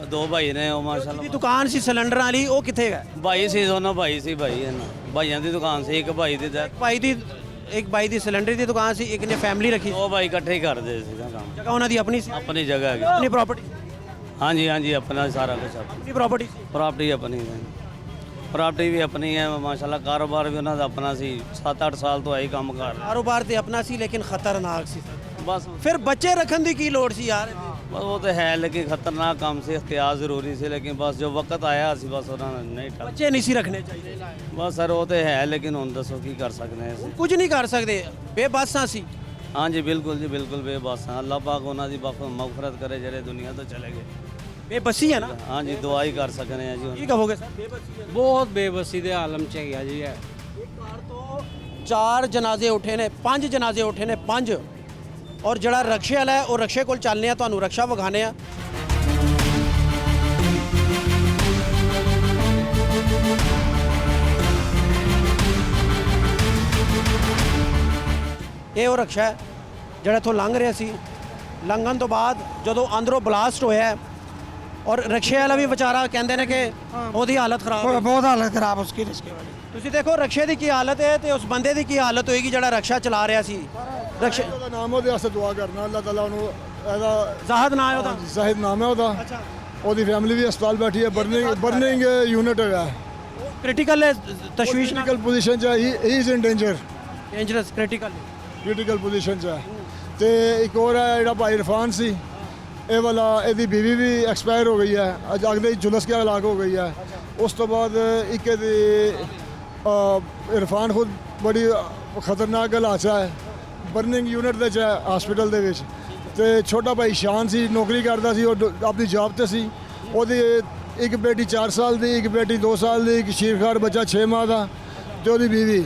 ਦੋ ਭਾਈ ਨੇ ਉਹ ਦੀ ਮਾਸ਼ਾਅੱਲਾ। ਦੁਕਾਨ ਸੀ ਸਿਲੰਡਰਾਂ ਵਾਲੀ, ਉਹ ਕਿੱਥੇ ਹੈ? ਭਾਈ ਸੀ, ਦੋਨੋਂ ਭਾਈ ਸੀ ਭਾਈ ਇਹਨਾਂ ਭਾਈਆਂ ਦੀ ਦੁਕਾਨ ਸੀ। ਇੱਕ ਭਾਈ ਦੀ ਇੱਕ ਬਾਈ ਦੀ ਸਿਲੰਡਰ ਦੀ ਦੁਕਾਨ ਸੀ, ਇੱਕ ਨੇ ਫੈਮਿਲੀ ਰੱਖੀ ਸੀ। ਦੋ ਭਾਈ ਇਕੱਠੇ ਹੀ ਕਰਦੇ ਸੀ ਨਾ ਕੰਮ। ਜਗ੍ਹਾ ਉਹਨਾਂ ਦੀ ਆਪਣੀ ਸੀ, ਆਪਣੀ ਜਗ੍ਹਾ ਹੈਗੀ। ਆਪਣੀ ਪ੍ਰਾਪਰਟੀ, ਹਾਂਜੀ ਹਾਂਜੀ, ਆਪਣਾ ਸਾਰਾ ਕੁਝ ਆਪਣੀ ਪ੍ਰਾਪਰਟੀ ਸੀ। ਪ੍ਰਾਪਰਟੀ ਆਪਣੀ ਹੈ, ਪ੍ਰਾਪਰਟੀ ਵੀ ਆਪਣੀ ਹੈ ਮਾਸ਼ਾਅੱਲਾ। ਕਾਰੋਬਾਰ ਵੀ ਉਹਨਾਂ ਦਾ ਆਪਣਾ ਸੀ, 7-8 ਸਾਲ ਤੋਂ ਆਹੀ ਕੰਮ ਕਰ ਰਹੇ। ਕਾਰੋਬਾਰ ਤੇ ਆਪਣਾ ਸੀ ਲੇਕਿਨ ਖਤਰਨਾਕ ਸੀ। ਬਸ ਫਿਰ ਬੱਚੇ ਰੱਖਣ ਦੀ ਕੀ ਲੋੜ ਸੀ ਯਾਰ? ਬਸ ਉਹ ਤਾਂ ਹੈ, ਲੇਕਿਨ ਖਤਰਨਾਕ ਕੰਮ ਸੀ, ਇਖਤਿਆਰ ਜ਼ਰੂਰੀ ਸੀ, ਲੇਕਿਨ ਬਸ ਜੋ ਵਕਤ ਆਇਆ ਸੀ ਬਸ ਉਹਨਾਂ ਨੇ ਨਹੀਂ ਠੱਲ। ਬੱਚੇ ਨਹੀਂ ਸੀ ਰੱਖਣੇ ਚਾਹੀਦੇ। ਬਸ ਸਰ ਉਹ ਤਾਂ ਹੈ, ਲੇਕਿਨ ਹੁਣ ਦੱਸੋ ਕੀ ਕਰ ਸਕਦੇ ਹਾਂ ਅਸੀਂ। ਕੁਝ ਨਹੀਂ ਕਰ ਸਕਦੇ, ਬੇਬਸਾਂ ਸੀ। ਹਾਂਜੀ ਬਿਲਕੁਲ ਜੀ ਬਿਲकुल ਬੇਬਸ ਹਾਂ। ਅੱਲਾਹ ਪਾਕ ਉਹਨਾਂ ਦੀ ਮਗਫਰਤ ਕਰੇ ਜਿਹੜੇ ਦੁਨੀਆ ਤੋਂ ਚਲੇ ਗਏ। ਬੇਬਸੀ ਹੈ ਨਾ, ਹਾਂਜੀ ਦੁਆ ਹੀ ਕਰ ਸਕਨੇ ਆ ਜੀ ਹੁਣ। ਕੀ ਕਹੋਗੇ ਸਰ? ਬੇਬਸੀ ਹੈ। ਬਹੁਤ ਬੇਬਸੀ ਦੇ ਆਲਮ ਚ ਹੈਗਾ ਜੀ ਇਹ। ਇੱਕ ਕਾਰ ਤੋਂ 4 ਜਨਾਜ਼ੇ ਉੱਠੇ ਨੇ, 5 ਜਨਾਜ਼ੇ ਉੱਠੇ ਨੇ, 5। ਔਰ ਜਿਹੜਾ ਰਕਸ਼ੇ ਵਾਲਾ ਹੈ ਉਹ ਰਕਸ਼ੇ ਕੋਲ ਚੱਲਨੇ ਆ, ਤੁਹਾਨੂੰ ਰਕਸ਼ਾ ਵਿਖਾਣੇ ਆ। ਇਹ ਉਹ ਰਕਸ਼ਾ ਹੈ ਜਿਹੜਾ ਇੱਥੋਂ ਲੰਘ ਰਿਹਾ ਸੀ। ਲੰਘਣ ਤੋਂ ਬਾਅਦ ਜਦੋਂ ਅੰਦਰੋਂ ਬਲਾਸਟ ਹੋਇਆ ਔਰ ਰਕਸ਼ੇ ਵਾਲਾ ਵੀ ਵਿਚਾਰਾ ਕਹਿੰਦੇ ਨੇ ਕਿ ਉਹਦੀ ਹਾਲਤ ਖਰਾਬ ਹੈ। बहुत हालत खराब उसकी रिश्के वाली। ਤੁਸੀਂ ਦੇਖੋ ਰਕਸ਼ੇ ਦੀ ਕੀ ਹਾਲਤ ਹੈ ਤੇ ਉਸ ਬੰਦੇ ਦੀ ਕੀ ਹਾਲਤ ਹੋਏਗੀ ਜਿਹੜਾ ਰਕਸ਼ਾ ਚਲਾ ਰਿਹਾ ਸੀ। ਰਕਸ਼ੇ ਉਹਦਾ ਨਾਮ ਉਹਦੇ ਵਾਸਤੇ ਦੁਆ ਕਰਨਾ, ਅੱਲਾਹ ਤਾਲਾ ਉਹਨੂੰ ਇਹਦਾ ਜ਼ਾਹਦ ਨਾ ਹੈ ਉਹਦਾ। ਜ਼ਾਹਿਦ ਨਾਮ ਹੈ ਉਹਦਾ। ਅੱਛਾ, ਉਹਦੀ ਫੈਮਿਲੀ ਵੀ ਹਸਪਤਾਲ ਬੈਠੀ ਹੈ, ਬਰਨਿੰਗ ਯੂਨਿਟ ਹੈਗਾ। ਕ੍ਰਿਟੀਕਲ ਹੈ, ਤਸ਼ਵੀਸ਼ ਨਾਲ ਕ੍ਰਿਟੀਕਲ ਪੋਜੀਸ਼ਨ 'ਚ ਹੈ, ਹੀ is in danger, dangerous critical. Critical position 'ਚ ਹੈ। ਤੇ ਇੱਕ ਹੋਰ ਹੈ ਜਿਹੜਾ ਭਾਈ ਇਰਫਾਨ ਸੀ, ਇਹ ਵਾਲਾ ਇਹਦੀ ਬੀਵੀ ਵੀ ਐਕਸਪਾਇਰ ਹੋ ਗਈ ਹੈ, ਅੱਜ ਅਗਲੇ ਜੁਲਸ ਕੇ ਹਲਾਕ ਹੋ ਗਈ ਹੈ। ਉਸ ਤੋਂ ਬਾਅਦ ਇੱਕ ਇਹਦੀ ਇਰਫਾਨ ਖੁਦ ਬੜੀ ਖਤਰਨਾਕ ਹਾਲਾਤ 'ਚ ਹੈ, ਬਰਨਿੰਗ ਯੂਨਿਟ ਦੇ 'ਚ ਹੈ ਹਸਪੀਟਲ ਦੇ ਵਿੱਚ। ਤੇ ਛੋਟਾ ਭਾਈ ਸ਼ਾਨ ਸੀ, ਨੌਕਰੀ ਕਰਦਾ ਸੀ, ਉਹ ਆਪਣੀ ਜੌਬ ਤੇ ਸੀ। ਉਹਦੀ ਇੱਕ ਬੇਟੀ 4 ਸਾਲ ਦੀ, ਇੱਕ ਬੇਟੀ 2 ਸਾਲ ਦੀ, ਇੱਕ ਸ਼ੀਰਖਾਰ ਬੱਚਾ 6 ਮਾਹ ਦਾ, ਤੇ ਉਹਦੀ ਬੀਵੀ।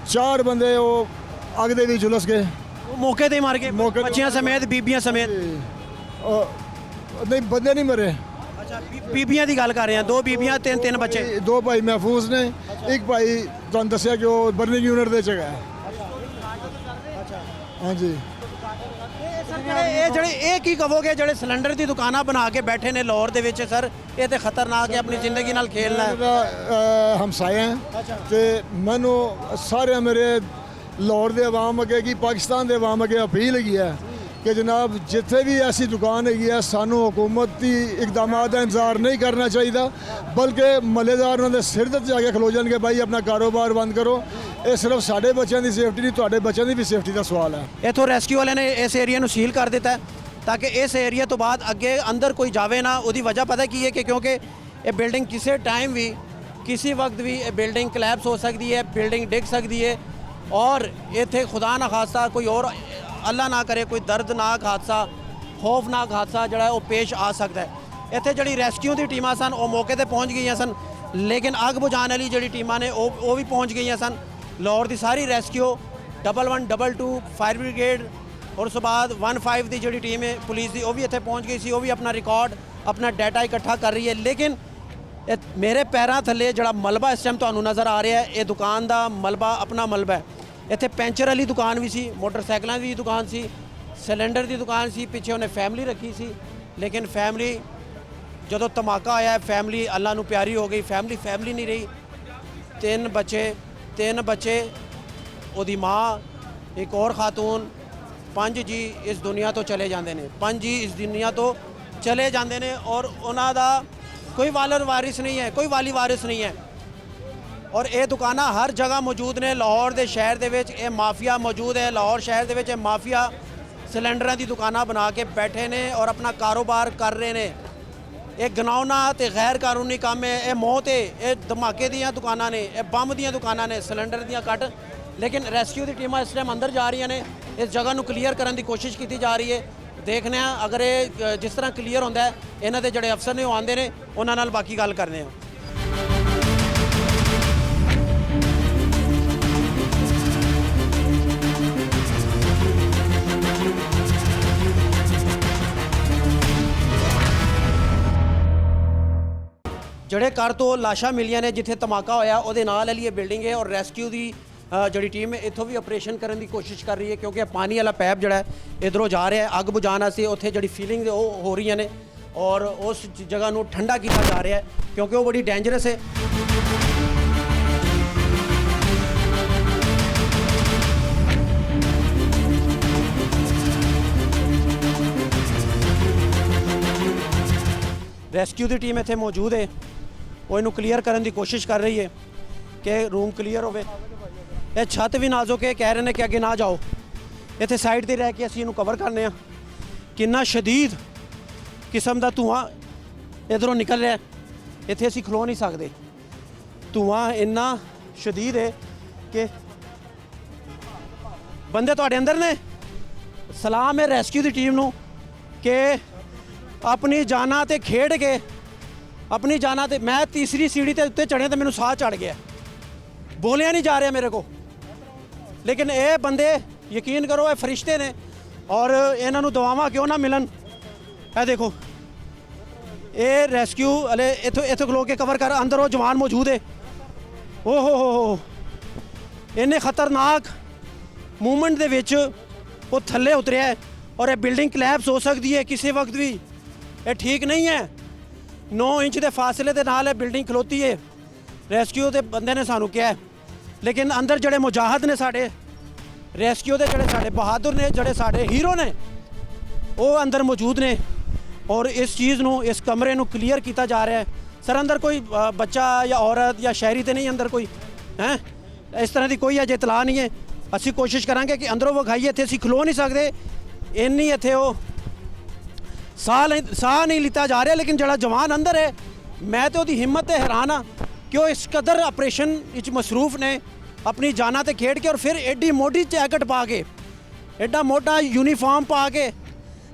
4 ਬੰਦੇ ਉਹ ਅੱਗ ਦੇ ਵਿੱਚ ਝੁਲਸ ਗਏ ਉਹ ਮੌਕੇ ਤੇ ਹੀ ਮਰ ਗਏ, ਮੌਕੇ ਤੇ- ਬੱਚਿਆਂ ਸਮੇਤ, ਬੀਬੀਆਂ ਸਮੇਤ। ਨਹੀਂ ਬੰਦੇ ਨਹੀਂ ਮਰੇ। ਅੱਛਾ, ਬੀਬੀਆਂ ਦੀ ਗੱਲ ਕਰ ਰਹੇ ਹਾਂ, 2 ਬੀਬੀਆਂ, 3 ਬੱਚੇ। 2 ਭਾਈ ਮਹਿਫੂਜ਼ ਨੇ, ਇੱਕ ਭਾਈ ਤੁਹਾਨੂੰ ਦੱਸਿਆ ਕਿ ਉਹ ਬਰਨਿੰਗ ਯੂਨਿਟ ਦੇ 'ਚ ਹੈਗਾ। ਹਾਂਜੀ। ਇਹ ਕੀ ਕਹੋਗੇ ਜਿਹੜੇ ਸਿਲੰਡਰ ਦੀ ਦੁਕਾਨਾਂ ਬਣਾ ਕੇ ਬੈਠੇ ਨੇ ਲਾਹੌਰ ਦੇ ਵਿੱਚ? ਸਰ ਇਹ ਤੇ ਖਤਰਨਾਕ ਹੈ, ਆਪਣੀ ਜ਼ਿੰਦਗੀ ਨਾਲ ਖੇਲਣਾ ਹੈ। ਮੇਰਾ ਹਮਸਾਇਆ ਹੈ ਤੇ ਮੈਨੂੰ ਸਾਰੇ ਮੇਰੇ ਲਾਹੌਰ ਦੇ ਆਵਾਮ ਅੱਗੇ ਕੀ ਪਾਕਿਸਤਾਨ ਦੇ ਆਵਾਮ ਅੱਗੇ ਅਪੀਲ ਹੈਗੀ ਹੈ ਕਿ ਜਨਾਬ ਜਿੱਥੇ ਵੀ ਐਸੀ ਦੁਕਾਨ ਹੈਗੀ ਹੈ, ਸਾਨੂੰ ਹਕੂਮਤੀ ਇਕਦਾਮਾਂ ਦਾ ਇੰਤਜ਼ਾਰ ਨਹੀਂ ਕਰਨਾ ਚਾਹੀਦਾ, ਬਲਕਿ ਮਹੱਲੇਦਾਰ ਉਹਨਾਂ ਦੇ ਸਿਰ ਤੇ ਜਾ ਕੇ ਖਲੋ ਜਾਣਗੇ, ਭਾਈ ਆਪਣਾ ਕਾਰੋਬਾਰ ਬੰਦ ਕਰੋ। ਇਹ ਸਿਰਫ ਸਾਡੇ ਬੱਚਿਆਂ ਦੀ ਸੇਫਟੀ ਨਹੀਂ, ਤੁਹਾਡੇ ਬੱਚਿਆਂ ਦੀ ਵੀ ਸੇਫਟੀ ਦਾ ਸਵਾਲ ਹੈ। ਇੱਥੋਂ ਰੈਸਕਿਊ ਵਾਲਿਆਂ ਨੇ ਇਸ ਏਰੀਆ ਨੂੰ ਸੀਲ ਕਰ ਦਿੱਤਾ ਹੈ ਤਾਂ ਕਿ ਇਸ ਏਰੀਆ ਤੋਂ ਬਾਅਦ ਅੱਗੇ ਅੰਦਰ ਕੋਈ ਜਾਵੇ ਨਾ। ਉਹਦੀ ਵਜ੍ਹਾ ਪਤਾ ਕੀ ਹੈ ਕਿ ਕਿਉਂਕਿ ਇਹ ਬਿਲਡਿੰਗ ਕਿਸੇ ਟਾਈਮ ਵੀ, ਕਿਸੇ ਵਕਤ ਵੀ ਇਹ ਬਿਲਡਿੰਗ ਕਲੈਪਸ ਹੋ ਸਕਦੀ ਹੈ, ਬਿਲਡਿੰਗ ਡਿੱਗ ਸਕਦੀ ਹੈ। ਔਰ ਇੱਥੇ ਖੁਦਾ ਨਾ ਖਾਸਤਾ ਕੋਈ ਹੋਰ ਅੱਲਾ ਨਾ ਕਰੇ ਕੋਈ ਦਰਦਨਾਕ ਹਾਦਸਾ, ਖੌਫਨਾਕ ਹਾਦਸਾ ਜਿਹੜਾ ਹੈ ਉਹ ਪੇਸ਼ ਆ ਸਕਦਾ ਹੈ। ਇੱਥੇ ਜਿਹੜੀ ਰੈਸਕਿਊ ਦੀ ਟੀਮਾਂ ਸਨ ਉਹ ਮੌਕੇ ਤੇ ਪਹੁੰਚ ਗਈਆਂ ਸਨ, ਲੇਕਿਨ ਅੱਗ ਬੁਝਾਉਣ ਵਾਲੀ ਜਿਹੜੀ ਟੀਮਾਂ ਨੇ ਉਹ ਵੀ ਪਹੁੰਚ ਗਈਆਂ ਸਨ। ਲਾਹੌਰ ਦੀ ਸਾਰੀ ਰੈਸਕਿਊ 1122 ਫਾਇਰ ਬ੍ਰਿਗੇਡ ਔਰ ਉਸ ਤੋਂ ਬਾਅਦ 15 ਦੀ ਜਿਹੜੀ ਟੀਮ ਹੈ ਪੁਲਿਸ ਦੀ, ਉਹ ਵੀ ਇੱਥੇ ਪਹੁੰਚ ਗਈ ਸੀ। ਉਹ ਵੀ ਆਪਣਾ ਰਿਕਾਰਡ, ਆਪਣਾ ਡਾਟਾ ਇਕੱਠਾ ਕਰ ਰਹੀ ਹੈ। ਲੇਕਿਨ ਇਹ ਮੇਰੇ ਪੈਰਾਂ ਥੱਲੇ ਜਿਹੜਾ ਮਲਬਾ ਇਸ ਟਾਈਮ ਤੁਹਾਨੂੰ ਨਜ਼ਰ ਆ ਰਿਹਾ ਹੈ, ਇਹ ਦੁਕਾਨ ਦਾ ਮਲਬਾ, ਆਪਣਾ ਮਲਬਾ ਹੈ। ਇੱਥੇ ਪੈਂਚਰ ਵਾਲੀ ਦੁਕਾਨ ਵੀ ਸੀ, ਮੋਟਰਸਾਈਕਲਾਂ ਦੀ ਦੁਕਾਨ ਸੀ, ਸਿਲੰਡਰ ਦੀ ਦੁਕਾਨ ਸੀ, ਪਿੱਛੇ ਉਹਨੇ ਫੈਮਿਲੀ ਰੱਖੀ ਸੀ। ਲੇਕਿਨ ਫੈਮਿਲੀ ਜਦੋਂ ਧਮਾਕਾ ਆਇਆ, ਫੈਮਿਲੀ ਅੱਲਾ ਨੂੰ ਪਿਆਰੀ ਹੋ ਗਈ। ਫੈਮਿਲੀ ਨਹੀਂ ਰਹੀ। 3 ਬੱਚੇ, ਉਹਦੀ ਮਾਂ, ਇੱਕ ਹੋਰ ਖਾਤੂਨ, 5 ਜੀ ਇਸ ਦੁਨੀਆ ਤੋਂ ਚਲੇ ਜਾਂਦੇ ਨੇ। 5 ਜੀ ਇਸ ਦੁਨੀਆ ਤੋਂ ਚਲੇ ਜਾਂਦੇ ਨੇ ਔਰ ਉਹਨਾਂ ਦਾ ਕੋਈ ਵਾਰਿਸ ਨਹੀਂ ਹੈ, ਕੋਈ ਵਾਲੀ ਵਾਰਿਸ ਨਹੀਂ ਹੈ। ਔਰ ਇਹ ਦੁਕਾਨਾਂ ਹਰ ਜਗ੍ਹਾ ਮੌਜੂਦ ਨੇ ਲਾਹੌਰ ਦੇ ਸ਼ਹਿਰ ਦੇ ਵਿੱਚ। ਇਹ ਮਾਫੀਆ ਮੌਜੂਦ ਹੈ ਲਾਹੌਰ ਸ਼ਹਿਰ ਦੇ ਵਿੱਚ। ਇਹ ਮਾਫੀਆ ਸਿਲੰਡਰਾਂ ਦੀ ਦੁਕਾਨਾਂ ਬਣਾ ਕੇ ਬੈਠੇ ਨੇ ਔਰ ਆਪਣਾ ਕਾਰੋਬਾਰ ਕਰ ਰਹੇ ਨੇ। ਇਹ ਗਨਾਉਣਾ ਤੇ ਗੈਰ ਕਾਨੂੰਨੀ ਕੰਮ ਹੈ। ਇਹ ਮੌਤ ਹੈ। ਇਹ ਧਮਾਕੇ ਦੀਆਂ ਦੁਕਾਨਾਂ ਨੇ, ਇਹ ਬੰਬ ਦੀਆਂ ਦੁਕਾਨਾਂ ਨੇ, ਸਿਲੰਡਰ ਦੀਆਂ ਕੱਟ। ਲੇਕਿਨ ਰੈਸਕਿਊ ਦੀ ਟੀਮਾਂ ਇਸ ਟਾਈਮ ਅੰਦਰ ਜਾ ਰਹੀਆਂ ਨੇ, ਇਸ ਜਗ੍ਹਾ ਨੂੰ ਕਲੀਅਰ ਕਰਨ ਦੀ ਕੋਸ਼ਿਸ਼ ਕੀਤੀ ਜਾ ਰਹੀ ਹੈ। ਦੇਖਦੇ ਹਾਂ ਅਗਰ ਇਹ ਜਿਸ ਤਰ੍ਹਾਂ ਕਲੀਅਰ ਹੁੰਦਾ ਹੈ, ਇਹਨਾਂ ਦੇ ਜਿਹੜੇ ਅਫਸਰ ਨੇ ਉਹ ਆਉਂਦੇ ਨੇ, ਉਹਨਾਂ ਨਾਲ ਬਾਕੀ ਗੱਲ ਕਰਦੇ ਹਾਂ। ਜਿਹੜੇ ਘਰ ਤੋਂ ਲਾਸ਼ਾਂ ਮਿਲੀਆਂ ਨੇ ਜਿੱਥੇ ਧਮਾਕਾ ਹੋਇਆ, ਉਹਦੇ ਨਾਲ ਵਾਲੀ ਇਹ ਬਿਲਡਿੰਗ ਹੈ ਔਰ ਰੈਸਕਿਊ ਦੀ ਜਿਹੜੀ ਟੀਮ ਇੱਥੋਂ ਵੀ ਆਪਰੇਸ਼ਨ ਕਰਨ ਦੀ ਕੋਸ਼ਿਸ਼ ਕਰ ਰਹੀ ਹੈ, ਕਿਉਂਕਿ ਪਾਣੀ ਵਾਲਾ ਪੈਪ ਜਿਹੜਾ ਹੈ ਇਧਰੋਂ ਜਾ ਰਿਹਾ ਹੈ। ਅੱਗ ਬੁਝਾਉਣ ਵਾਸਤੇ ਉੱਥੇ ਜਿਹੜੀ ਫੀਲਿੰਗ ਉਹ ਹੋ ਰਹੀਆਂ ਨੇ ਔਰ ਉਸ ਜਗ੍ਹਾ ਨੂੰ ਠੰਡਾ ਕੀਤਾ ਜਾ ਰਿਹਾ ਹੈ, ਕਿਉਂਕਿ ਉਹ ਬੜੀ ਡੇਂਜਰਸ ਹੈ। ਰੈਸਕਿਊ ਦੀ ਟੀਮ ਇੱਥੇ ਮੌਜੂਦ ਹੈ, ਉਹ ਇਹਨੂੰ ਕਲੀਅਰ ਕਰਨ ਦੀ ਕੋਸ਼ਿਸ਼ ਕਰ ਰਹੀ ਹੈ ਕਿ ਰੂਮ ਕਲੀਅਰ ਹੋਵੇ। ਇਹ ਛੱਤ ਵੀ ਨਾਜ਼ੁਕ ਹੈ, ਕਹਿ ਰਹੇ ਨੇ ਕਿ ਅੱਗੇ ਨਾ ਜਾਓ। ਇੱਥੇ ਸਾਈਡ ਤੇ ਰਹਿ ਕੇ ਅਸੀਂ ਇਹਨੂੰ ਕਵਰ ਕਰਨੇ ਆ। ਕਿੰਨਾ ਸ਼ਦੀਦ ਕਿਸਮ ਦਾ ਧੂਆਂ ਇਧਰੋਂ ਨਿਕਲ ਰਿਹਾ, ਇੱਥੇ ਅਸੀਂ ਖਲੋ ਨਹੀਂ ਸਕਦੇ। ਧੂਆਂ ਇੰਨਾ ਸ਼ਦੀਦ ਹੈ ਕਿ ਬੰਦੇ ਤੁਹਾਡੇ ਅੰਦਰ ਨੇ। ਸਲਾਮ ਹੈ ਰੈਸਕਿਊ ਦੀ ਟੀਮ ਨੂੰ ਕਿ ਆਪਣੀ ਜਾਨਾਂ ਤੇ ਖੇਡ ਕੇ ਆਪਣੀ ਜਾਨਾਂ ਤੇ ਮੈਂ ਤੀਸਰੀ ਸੀढ़ी ਤੇ ਉੱਤੇ ਚੜ੍ਹਿਆ ਤੇ ਮੈਨੂੰ ਸਾਹ ਚੜ ਗਿਆ, ਬੋਲਿਆ ਨਹੀਂ ਜਾ ਰਿਹਾ ਮੇਰੇ ਕੋ। ਲੇਕਿਨ ਇਹ ਬੰਦੇ ਯਕੀਨ ਕਰੋ ਇਹ ਫਰਿਸ਼ਤੇ ਨੇ ਔਰ ਇਹਨਾਂ ਨੂੰ ਦੁਆਵਾਂ ਕਿਉਂ ਨਾ ਮਿਲਣ। ਇਹ ਦੇਖੋ ਇਹ ਰੈਸਕਿਊ ਵਾਲੇ ਇੱਥੋਂ ਖਲੋ ਕੇ ਕਵਰ ਕਰ। ਅੰਦਰ ਉਹ ਜਵਾਨ ਮੌਜੂਦ ਹੈ। ਓ ਹੋ ਇੰਨੇ ਖਤਰਨਾਕ ਮੂਵਮੈਂਟ ਦੇ ਵਿੱਚ ਉਹ ਥੱਲੇ ਉਤਰਿਆ ਹੈ ਔਰ ਇਹ ਬਿਲਡਿੰਗ ਕਲੈਪਸ ਹੋ ਸਕਦੀ ਹੈ ਕਿਸੇ ਵਕਤ ਵੀ। ਇਹ ਠੀਕ ਨਹੀਂ ਹੈ। 9 ਇੰਚ ਦੇ ਫਾਸਲੇ ਦੇ ਨਾਲ ਇਹ ਬਿਲਡਿੰਗ ਖਲੋਤੀ ਹੈ। ਰੈਸਕਿਊ ਦੇ ਬੰਦੇ ਨੇ ਸਾਨੂੰ ਕਿਹਾ, ਲੇਕਿਨ ਅੰਦਰ ਜਿਹੜੇ ਮੁਜਾਹਿਦ ਨੇ ਸਾਡੇ ਰੈਸਕਿਊ ਦੇ, ਜਿਹੜੇ ਸਾਡੇ ਬਹਾਦਰ ਨੇ, ਜਿਹੜੇ ਸਾਡੇ ਹੀਰੋ ਨੇ, ਉਹ ਅੰਦਰ ਮੌਜੂਦ ਨੇ ਔਰ ਇਸ ਚੀਜ਼ ਨੂੰ, ਇਸ ਕਮਰੇ ਨੂੰ ਕਲੀਅਰ ਕੀਤਾ ਜਾ ਰਿਹਾ ਹੈ। ਸਰ ਅੰਦਰ ਕੋਈ ਬੱਚਾ ਜਾਂ ਔਰਤ ਜਾਂ ਸ਼ਹਿਰੀ ਤੇ ਨਹੀਂ ਅੰਦਰ ਕੋਈ ਹੈ? ਇਸ ਤਰ੍ਹਾਂ ਦੀ ਕੋਈ ਅਜੇ ਇਤਲਾਹ ਨਹੀਂ ਹੈ। ਅਸੀਂ ਕੋਸ਼ਿਸ਼ ਕਰਾਂਗੇ ਕਿ ਅੰਦਰੋਂ ਵਿਖਾਈਏ। ਇੱਥੇ ਅਸੀਂ ਖਲੋ ਨਹੀਂ ਸਕਦੇ, ਇੰਨੀ ਇੱਥੇ ਉਹ ਸਾਹ ਨਹੀਂ ਲਿੱਤਾ ਜਾ ਰਿਹਾ। ਲੇਕਿਨ ਜਿਹੜਾ ਜਵਾਨ ਅੰਦਰ ਹੈ, ਮੈਂ ਤੇ ਉਹਦੀ ਹਿੰਮਤ ਤੇ ਹੈਰਾਨ ਹਾਂ ਕਿ ਉਹ ਇਸ ਕਦਰ ਆਪਰੇਸ਼ਨ ਵਿੱਚ ਮਸਰੂਫ ਨੇ, ਆਪਣੀ ਜਾਨਾਂ ਤੇ ਖੇਡ ਕੇ ਔਰ ਫਿਰ ਐਡੀ ਮੋਟੀ ਜੈਕਟ ਪਾ ਕੇ, ਐਡਾ ਮੋਟਾ ਯੂਨੀਫਾਰਮ ਪਾ ਕੇ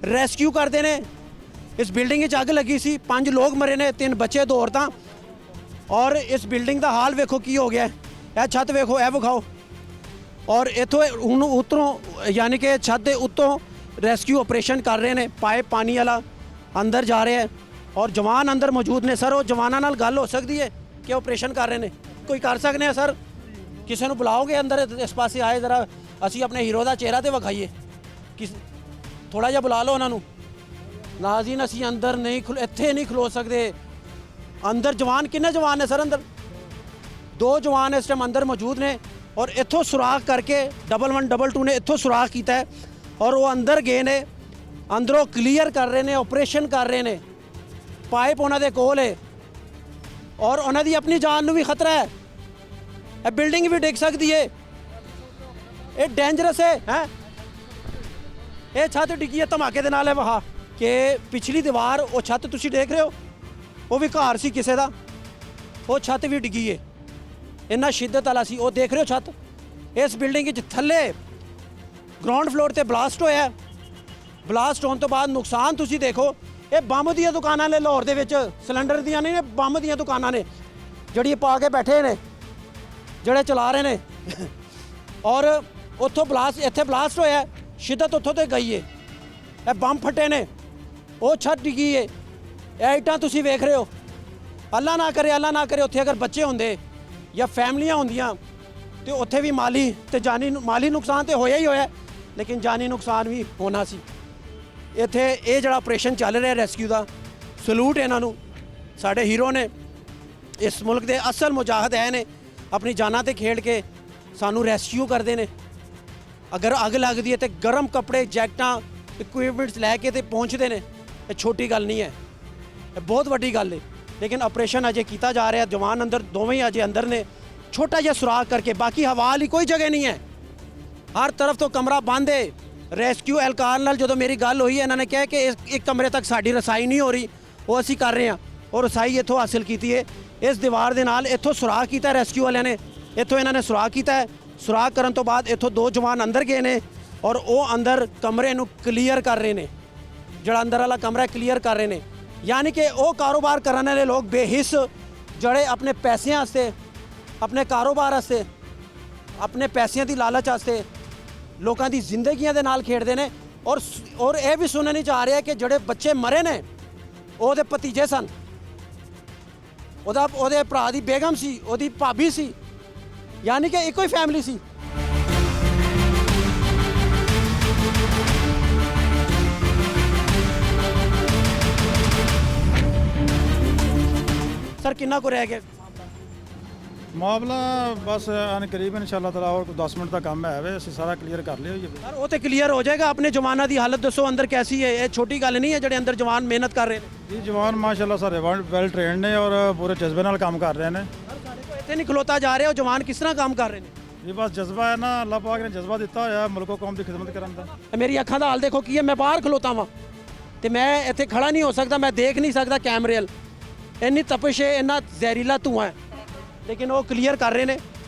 ਰੈਸਕਿਊ ਕਰਦੇ ਨੇ। ਇਸ ਬਿਲਡਿੰਗ ਵਿੱਚ ਅੱਗ ਲੱਗੀ ਸੀ, 5 ਲੋਕ ਮਰੇ ਨੇ, 3 ਬੱਚੇ 2 ਔਰਤਾਂ। ਔਰ ਇਸ ਬਿਲਡਿੰਗ ਦਾ ਹਾਲ ਵੇਖੋ ਕੀ ਹੋ ਗਿਆ। ਇਹ ਛੱਤ ਵੇਖੋ, ਇਹ ਵਿਖਾਓ। ਔਰ ਇੱਥੋਂ ਹੁਣ ਉੱਤੋਂ ਯਾਨੀ ਕਿ ਛੱਤ ਦੇ ਉੱਤੋਂ ਰੈਸਕਿਊ ਆਪਰੇਸ਼ਨ ਕਰ ਰਹੇ ਨੇ। ਪਾਈਪ ਪਾਣੀ ਵਾਲਾ ਅੰਦਰ ਜਾ ਰਿਹਾ ਹੈ ਔਰ ਜਵਾਨ ਅੰਦਰ ਮੌਜੂਦ ਨੇ। ਸਰ ਉਹ ਜਵਾਨਾਂ ਨਾਲ ਗੱਲ ਹੋ ਸਕਦੀ ਹੈ ਕਿ ਆਪਰੇਸ਼ਨ ਕਰ ਰਹੇ ਨੇ? ਕੋਈ ਕਰ ਸਕਦੇ ਆ ਸਰ? ਕਿਸੇ ਨੂੰ ਬੁਲਾਓਗੇ ਅੰਦਰ? ਇਸ ਪਾਸੇ ਆਏ ਜ਼ਰਾ, ਅਸੀਂ ਆਪਣੇ ਹੀਰੋ ਦਾ ਚਿਹਰਾ ਤੇ ਵਿਖਾਈਏ। ਥੋੜਾ ਜਿਹਾ ਬੁਲਾ ਲਓ ਉਹਨਾਂ ਨੂੰ। ਨਾਜ਼ਰੀਨ ਅਸੀਂ ਅੰਦਰ ਨਹੀਂ ਇੱਥੇ ਨਹੀਂ ਖਲੋ ਸਕਦੇ। ਅੰਦਰ ਜਵਾਨ, ਕਿੰਨੇ ਜਵਾਨ ਨੇ ਸਰ ਅੰਦਰ? 2 ਜਵਾਨ ਇਸ ਟਾਈਮ ਅੰਦਰ ਮੌਜੂਦ ਨੇ ਔਰ ਇੱਥੋਂ ਸੁਰਾਖ ਕਰਕੇ 1122 ਨੇ ਇੱਥੋਂ ਸੁਰਾਖ ਕੀਤਾ ਹੈ ਔਰ ਉਹ ਅੰਦਰ ਗਏ ਨੇ। ਅੰਦਰੋਂ ਕਲੀਅਰ ਕਰ ਰਹੇ ਨੇ, ਆਪਰੇਸ਼ਨ ਕਰ ਰਹੇ ਨੇ। ਪਾਈਪ ਉਹਨਾਂ ਦੇ ਕੋਲ ਹੈ ਔਰ ਉਹਨਾਂ ਦੀ ਆਪਣੀ ਜਾਨ ਨੂੰ ਵੀ ਖਤਰਾ ਹੈ। ਇਹ ਬਿਲਡਿੰਗ ਵੀ ਡਿੱਗ ਸਕਦੀ ਹੈ, ਇਹ ਡੇਂਜਰਸ ਹੈ। ਇਹ ਛੱਤ ਡਿੱਗੀ ਹੈ ਧਮਾਕੇ ਦੇ ਨਾਲ। ਹੈ ਵਹਾ ਕਿ ਪਿਛਲੀ ਦੀਵਾਰ, ਉਹ ਛੱਤ ਤੁਸੀਂ ਦੇਖ ਰਹੇ ਹੋ, ਉਹ ਵੀ ਘਰ ਸੀ ਕਿਸੇ ਦਾ, ਉਹ ਛੱਤ ਵੀ ਡਿੱਗੀ ਹੈ। ਇੰਨਾ ਸ਼ਿੱਦਤ ਵਾਲਾ ਸੀ। ਉਹ ਦੇਖ ਰਹੇ ਹੋ ਛੱਤ। ਇਸ ਬਿਲਡਿੰਗ ਵਿੱਚ ਥੱਲੇ ਗਰਾਊਂਡ ਫਲੋਰ ਤੇ ਬਲਾਸਟ ਹੋਇਆ। ਬਲਾਸਟ ਹੋਣ ਤੋਂ ਬਾਅਦ ਨੁਕਸਾਨ ਤੁਸੀਂ ਦੇਖੋ। ਇਹ ਬੰਬ ਦੀਆਂ ਦੁਕਾਨਾਂ ਨੇ ਲਾਹੌਰ ਦੇ ਵਿੱਚ, ਸਿਲੰਡਰ ਦੀਆਂ ਨਹੀਂ ਨੇ, ਬੰਬ ਦੀਆਂ ਦੁਕਾਨਾਂ ਨੇ ਜਿਹੜੀ ਪਾ ਕੇ ਬੈਠੇ ਨੇ, ਜਿਹੜੇ ਚਲਾ ਰਹੇ ਨੇ। ਔਰ ਉੱਥੋਂ ਬਲਾਸਟ, ਇੱਥੇ ਬਲਾਸਟ ਹੋਇਆ, ਸ਼ਿੱਦਤ ਉੱਥੋਂ ਤੇ ਗਈ ਹੈ। ਇਹ ਬੰਬ ਫਟੇ ਨੇ, ਉਹ ਛੱਤ ਡਿੱਗੀ ਹੈ। ਇਹ ਇੱਟਾਂ ਤੁਸੀਂ ਵੇਖ ਰਹੇ ਹੋ। ਅੱਲਾ ਨਾ ਕਰੇ, ਅੱਲਾ ਨਾ ਕਰੇ ਉੱਥੇ ਅਗਰ ਬੱਚੇ ਹੁੰਦੇ ਜਾਂ ਫੈਮਲੀਆਂ ਹੁੰਦੀਆਂ ਤੇ ਉੱਥੇ ਵੀ ਮਾਲੀ ਤੇ ਮਾਲੀ ਨੁਕਸਾਨ ਤੇ ਹੋਇਆ ਹੀ ਹੋਇਆ, ਲੇਕਿਨ ਜਾਨੀ ਨੁਕਸਾਨ ਵੀ ਹੋਣਾ ਸੀ। ਇੱਥੇ ਇਹ ਜਿਹੜਾ ਆਪਰੇਸ਼ਨ ਚੱਲ ਰਿਹਾ ਰੈਸਕਿਊ ਦਾ, ਸਲੂਟ ਇਹਨਾਂ ਨੂੰ। ਸਾਡੇ ਹੀਰੋ ਨੇ, ਇਸ ਮੁਲਕ ਦੇ ਅਸਲ ਮੁਜਾਹਿਦ ਹੈ ਨੇ, ਆਪਣੀ ਜਾਨਾਂ ਤੇ ਖੇਡ ਕੇ ਸਾਨੂੰ ਰੈਸਕਿਊ ਕਰਦੇ ਨੇ। ਅਗਰ ਅੱਗ ਲੱਗਦੀ ਹੈ ਤੇ ਗਰਮ ਕੱਪੜੇ, ਜੈਕਟਾਂ, ਇਕਵਿਪਮੈਂਟਸ ਲੈ ਕੇ ਤੇ ਪਹੁੰਚਦੇ ਨੇ। ਇਹ ਛੋਟੀ ਗੱਲ ਨਹੀਂ ਹੈ, ਇਹ ਬਹੁਤ ਵੱਡੀ ਗੱਲ ਹੈ। ਲੇਕਿਨ ਆਪਰੇਸ਼ਨ ਅਜੇ ਕੀਤਾ ਜਾ ਰਿਹਾ। ਜਵਾਨ ਅੰਦਰ, ਦੋਵੇਂ ਹੀ ਅਜੇ ਅੰਦਰ ਨੇ, ਛੋਟਾ ਜਿਹਾ ਸੁਰਾਖ ਕਰਕੇ। ਬਾਕੀ ਹਵਾ ਵਾਲੀ ਕੋਈ ਜਗ੍ਹਾ ਨਹੀਂ ਹੈ, ਹਰ ਤਰਫ ਤੋਂ ਕਮਰਾ ਬੰਦ ਹੈ। ਰੈਸਕਿਊ ਐਲਕਾਰ ਨਾਲ ਜਦੋਂ ਮੇਰੀ ਗੱਲ ਹੋਈ, ਇਹਨਾਂ ਨੇ ਕਿਹਾ ਕਿ ਇੱਕ ਕਮਰੇ ਤੱਕ ਸਾਡੀ ਰਸਾਈ ਨਹੀਂ ਹੋ ਰਹੀ, ਉਹ ਅਸੀਂ ਕਰ ਰਹੇ ਹਾਂ। ਔਰ ਰਸਾਈ ਇੱਥੋਂ ਹਾਸਿਲ ਕੀਤੀ ਹੈ ਇਸ ਦੀਵਾਰ ਦੇ ਨਾਲ। ਇੱਥੋਂ ਸੁਰਾਖ ਕੀਤਾ ਰੈਸਕਿਊ ਵਾਲਿਆਂ ਨੇ, ਇੱਥੋਂ ਇਹਨਾਂ ਨੇ ਸੁਰਾਖ ਕੀਤਾ ਹੈ। ਸੁਰਾਖ ਕਰਨ ਤੋਂ ਬਾਅਦ ਇੱਥੋਂ 2 ਜਵਾਨ ਅੰਦਰ ਗਏ ਨੇ ਔਰ ਉਹ ਅੰਦਰ ਕਮਰੇ ਨੂੰ ਕਲੀਅਰ ਕਰ ਰਹੇ ਨੇ। ਜਿਹੜਾ ਅੰਦਰ ਵਾਲਾ ਕਮਰਾ ਕਲੀਅਰ ਕਰ ਰਹੇ ਨੇ। ਯਾਨੀ ਕਿ ਉਹ ਕਾਰੋਬਾਰ ਕਰਨ ਵਾਲੇ ਲੋਕ ਬੇਹਿੱਸ, ਜਿਹੜੇ ਆਪਣੇ ਪੈਸਿਆਂ ਵਾਸਤੇ, ਆਪਣੇ ਕਾਰੋਬਾਰ ਵਾਸਤੇ, ਆਪਣੇ ਪੈਸਿਆਂ ਦੀ ਲਾਲਚ ਵਾਸਤੇ ਲੋਕਾਂ ਦੀ ਜ਼ਿੰਦਗੀਆਂ ਦੇ ਨਾਲ ਖੇਡਦੇ ਨੇ। ਔਰ ਇਹ ਵੀ ਸੁਣਨ ਨਹੀਂ ਚਾਹ ਰਿਹਾ ਕਿ ਜਿਹੜੇ ਬੱਚੇ ਮਰੇ ਨੇ ਉਹਦੇ ਭਤੀਜੇ ਸਨ, ਉਹਦੇ ਭਰਾ ਦੀ ਬੇਗਮ ਸੀ, ਉਹਦੀ ਭਾਬੀ ਸੀ, ਯਾਨੀ ਕਿ ਇੱਕੋ ਹੀ ਫੈਮਿਲੀ ਸੀ। ਸਰ ਕਿੰਨਾ ਕੁ ਰਹਿ ਗਿਆ ਮਾਮਲਾ ਬਸ ਅਨ ਕਰੀਬ ਇਨਸ਼ਾਅੱਲਾ ਤਾਲਾ ਹੋਰ 10 ਮਿੰਟ ਦਾ ਕੰਮ ਹੈ ਵੇ ਅਸੀਂ ਸਾਰਾ ਕਲੀਅਰ ਕਰ ਲਿਆ ਹੋਈ ਹੈ ਸਰ ਉਹ ਤੇ ਕਲੀਅਰ ਹੋ ਜਾਏਗਾ। ਆਪਣੇ ਜਵਾਨਾਂ ਦੀ ਹਾਲਤ ਦੱਸੋ ਅੰਦਰ ਕੈਸੀ ਹੈ? ਇਹ ਛੋਟੀ ਗੱਲ ਨਹੀਂ ਹੈ ਜਿਹੜੇ ਅੰਦਰ ਜਵਾਨ ਮਿਹਨਤ ਕਰ ਰਹੇ ਨੇ। ਜੀ ਜਵਾਨ ਮਾਸ਼ਾਅੱਲਾ ਸਾਰੇ ਵੈਲ ਟ੍ਰੇਨਡ ਨੇ ਔਰ ਪੂਰੇ ਜਜ਼ਬੇ ਨਾਲ ਕੰਮ ਕਰ ਰਹੇ ਨੇ। ਸਰ ਸਾਡੇ ਕੋਲ ਇੱਥੇ ਨਹੀਂ ਖਲੋਤਾ ਜਾ ਰਿਹਾ, ਉਹ ਜਵਾਨ ਕਿਸ ਤਰ੍ਹਾਂ ਕੰਮ ਕਰ ਰਹੇ ਨੇ? ਇਹ ਬਸ ਜਜ਼ਬਾ ਹੈ ਨਾ, ਅੱਲਾਹ ਪਾਕ ਨੇ ਜਜ਼ਬਾ ਦਿੱਤਾ ਹੋਇਆ ਮੁਲਕ ਕੌਮ ਦੀ ਖਿਦਮਤ ਕਰਨ ਦਾ। ਇਹ ਮੇਰੀ ਅੱਖਾਂ ਦਾ ਹਾਲ ਦੇਖੋ ਕੀ ਹੈ। ਮੈਂ ਬਾਹਰ ਖਲੋਤਾ ਵਾਂ ਤੇ ਮੈਂ ਇੱਥੇ ਖੜਾ ਨਹੀਂ ਹੋ ਸਕਦਾ, ਮੈਂ ਦੇਖ ਨਹੀਂ ਸਕਦਾ ਕੈਮਰੇ ਵੱਲ। ਇੰਨੀ ਤਪਸ਼ ਹੈ, ਇੰਨਾ ਜ਼ਹਿਰੀਲਾ ਧੂੰਆਂ ਹੈ, ਲੇਕਿਨ ਉਹ ਕਲੀਅਰ ਕਰ ਰਹੇ ਨੇ।